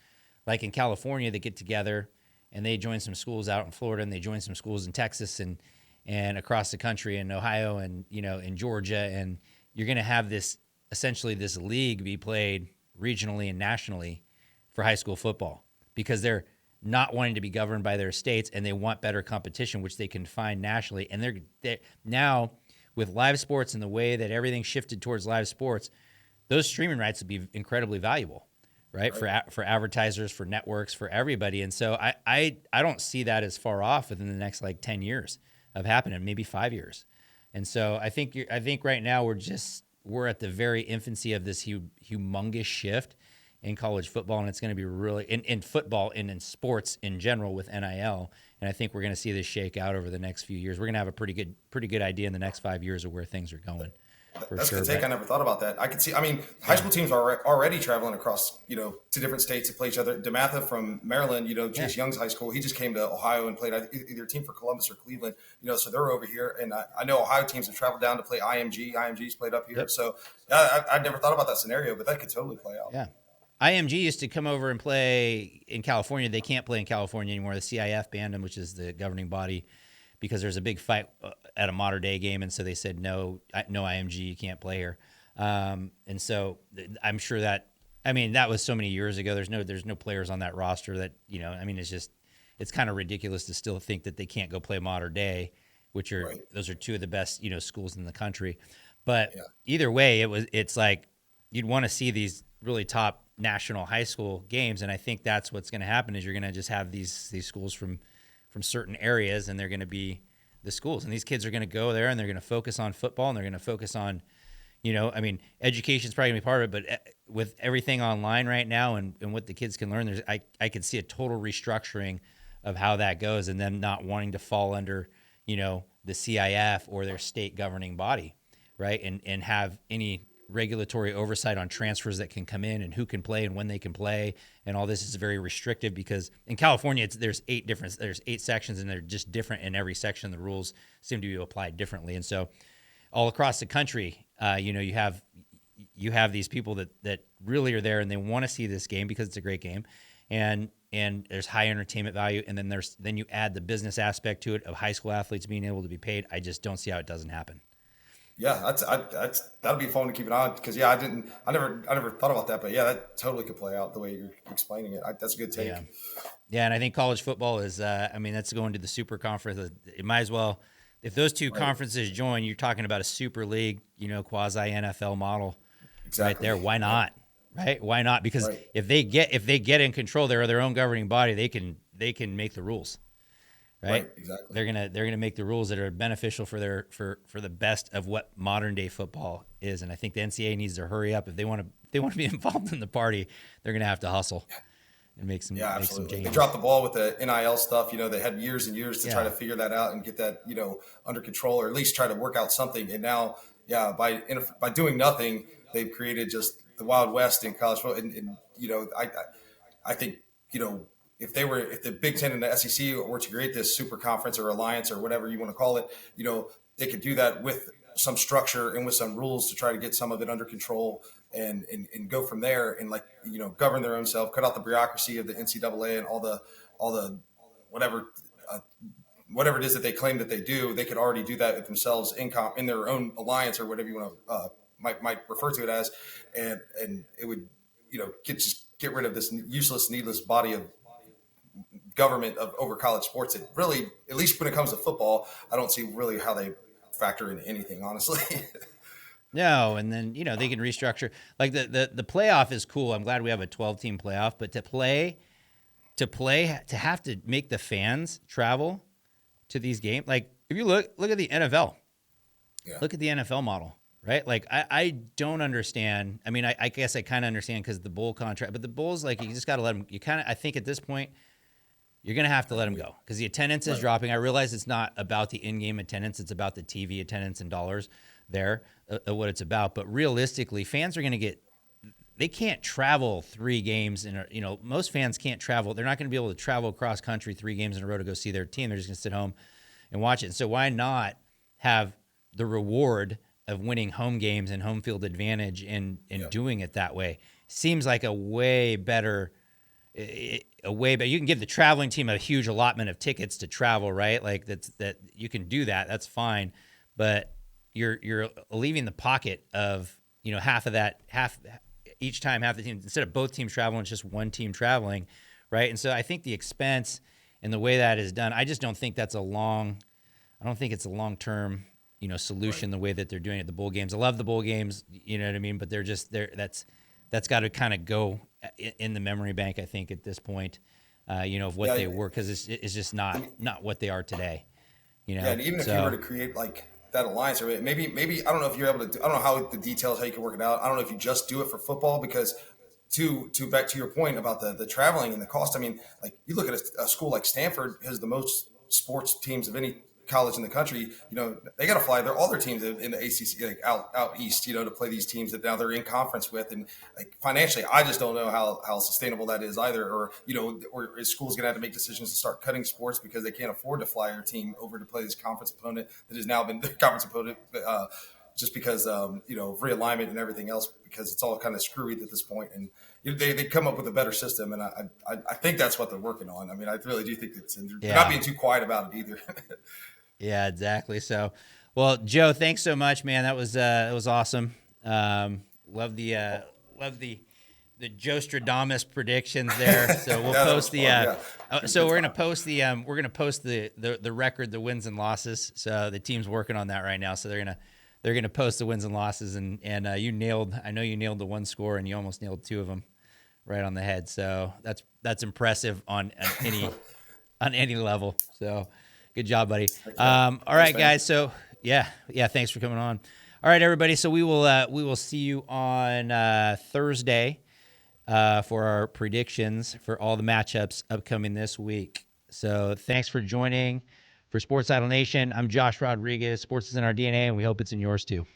like in California that get together and they join some schools out in Florida, and they join some schools in Texas and across the country, in Ohio and in Georgia, and you're going to have essentially this league be played regionally and nationally for high school football, because they're not wanting to be governed by their states, and they want better competition, which they can find nationally. And they're now, with live sports and the way that everything shifted towards live sports, those streaming rights would be incredibly valuable. Right? For advertisers, for networks, for everybody. And so I don't see that as far off within the next 10 years of happening, maybe 5 years. And so I think right now we're at the very infancy of this humongous shift in college football, and it's going to be really in football and in sports in general with NIL. And I think we're going to see this shake out over the next few years. We're going to have a pretty good idea in the next 5 years of where things are going. That's a good take. I never thought about that. I could see. I mean, high school teams are already traveling across, to different states to play each other. DeMatha from Maryland, Chase Young's high school. He just came to Ohio and played either a team for Columbus or Cleveland. So they're over here, and I know Ohio teams have traveled down to play IMG. IMG's played up here. Yep. So I'd never thought about that scenario, but that could totally play out. Yeah. IMG used to come over and play in California. They can't play in California anymore. The CIF banned them, which is the governing body, because there's a big fight at a modern day game. And so they said, no IMG, you can't play here. And so I'm sure that was so many years ago. There's no players on that roster that, it's kind of ridiculous to still think that they can't go play modern day, which are, those are two of the best, schools in the country. But either way, it's like, you'd want to see these really top national high school games. And I think that's what's going to happen, is you're going to just have these schools from certain areas, and they're going to be the schools, and these kids are going to go there and they're going to focus on football, and they're going to focus on, education is probably going to be part of it, but with everything online right now and what the kids can learn, I could see a total restructuring of how that goes, and them not wanting to fall under, the CIF or their state governing body, right? And have any regulatory oversight on transfers that can come in and who can play and when they can play, and all this is very restrictive, because in California there's 8 sections, and they're just different in every section. The rules seem to be applied differently, and so all across the country, you have these people that really are there and they want to see this game because it's a great game, and there's high entertainment value, and then you add the business aspect to it of high school athletes being able to be paid. I just don't see how it doesn't happen. Yeah, that'll be fun to keep an eye on, because I never thought about that, but that totally could play out the way you're explaining it. That's a good take. Yeah, and I think college football is, that's going to the super conference. It might as well, if those two conferences join, you're talking about a super league, quasi NFL model, right there. Why not? Right? Why not? Because if they get in control, they're their own governing body. They can make the rules. Right? Exactly. They're gonna make the rules that are beneficial for the best of what modern day football is, and I think the NCAA needs to hurry up if they want to be involved in the party. They're gonna have to hustle and make some changes. They dropped the ball with the NIL stuff. They had years and years to try to figure that out and get that under control, or at least try to work out something. And now, by doing nothing, they've created just the Wild West in college football. And I think if the Big Ten and the SEC were to create this super conference or alliance or whatever you want to call it, they could do that with some structure and with some rules to try to get some of it under control and go from there, and govern their own self, cut out the bureaucracy of the NCAA and all the whatever it is that they claim that they do. They could already do that with themselves in their own alliance, or whatever you want to might refer to it as, and it would get rid of this useless, needless body of government over college sports. It really, at least when it comes to football, I don't see really how they factor in anything, honestly. No, and then they can restructure. Like the playoff is cool. I'm glad we have a 12-team playoff, but to have to make the fans travel to these games. Like if you look at the NFL, Yeah. look at the NFL model, right? Like I don't understand. I mean, I guess I kind of understand because the Bull contract, but the Bulls, like you just got to let them. I think at this point, you're going to have to let them go because the attendance is dropping. I realize it's not about the in-game attendance. It's about the TV attendance and dollars there, what it's about. But realistically, fans are going to they can't travel 3 games most fans can't travel. They're not going to be able to travel across country 3 games in a row to go see their team. They're just going to sit home and watch it. So why not have the reward of winning home games and home field advantage and doing it that way? Seems like a way better but you can give the traveling team a huge allotment of tickets to travel, right? Like that you can do that. That's fine. But you're leaving the pocket of, half of that, each time half the team, instead of both teams traveling, it's just one team traveling, right? And so I think the expense and the way that is done, I just don't think it's a long-term, solution the way that they're doing it. The bowl games, I love the bowl games, you know what I mean? But that's got to kind of go in the memory bank, I think, at this point, of what they were, because it's just not what they are today. Yeah, and even if you were to create like that alliance, or maybe I don't know if you're able to do, I don't know how the details, how you can work it out. I don't know if you just do it for football, because to back to your point about the traveling and the cost. I mean, like you look at a school like Stanford has the most sports teams of any college in the country. They got to fly all their tems in the ACC, like out east, to play these teams that now they're in conference with. And like financially, I just don't know how sustainable that is either. Or or is schools going to have to make decisions to start cutting sports because they can't afford to fly their team over to play this conference opponent that has now been the conference opponent just because of realignment and everything else, because it's all kind of screwy at this point. And they come up with a better system, and I think that's what they're working on. I mean, I really do think they're not being too quiet about it either. Yeah, exactly. So, well, Joe, thanks so much, man. That was awesome. Love the Joe Stradamus predictions there. So we'll post so we're gonna post the record, the wins and losses. So the team's working on that right now. So they're gonna post the wins and losses, and I know you nailed the one score, and you almost nailed 2 of them right on the head. So that's impressive on any level. So. Good job, buddy. All right, guys. So yeah. Thanks for coming on. All right, everybody. So we will see you on Thursday for our predictions for all the matchups upcoming this week. So thanks for joining for Sports Idol Nation. I'm Josh Rodriguez. Sports is in our DNA, and we hope it's in yours too.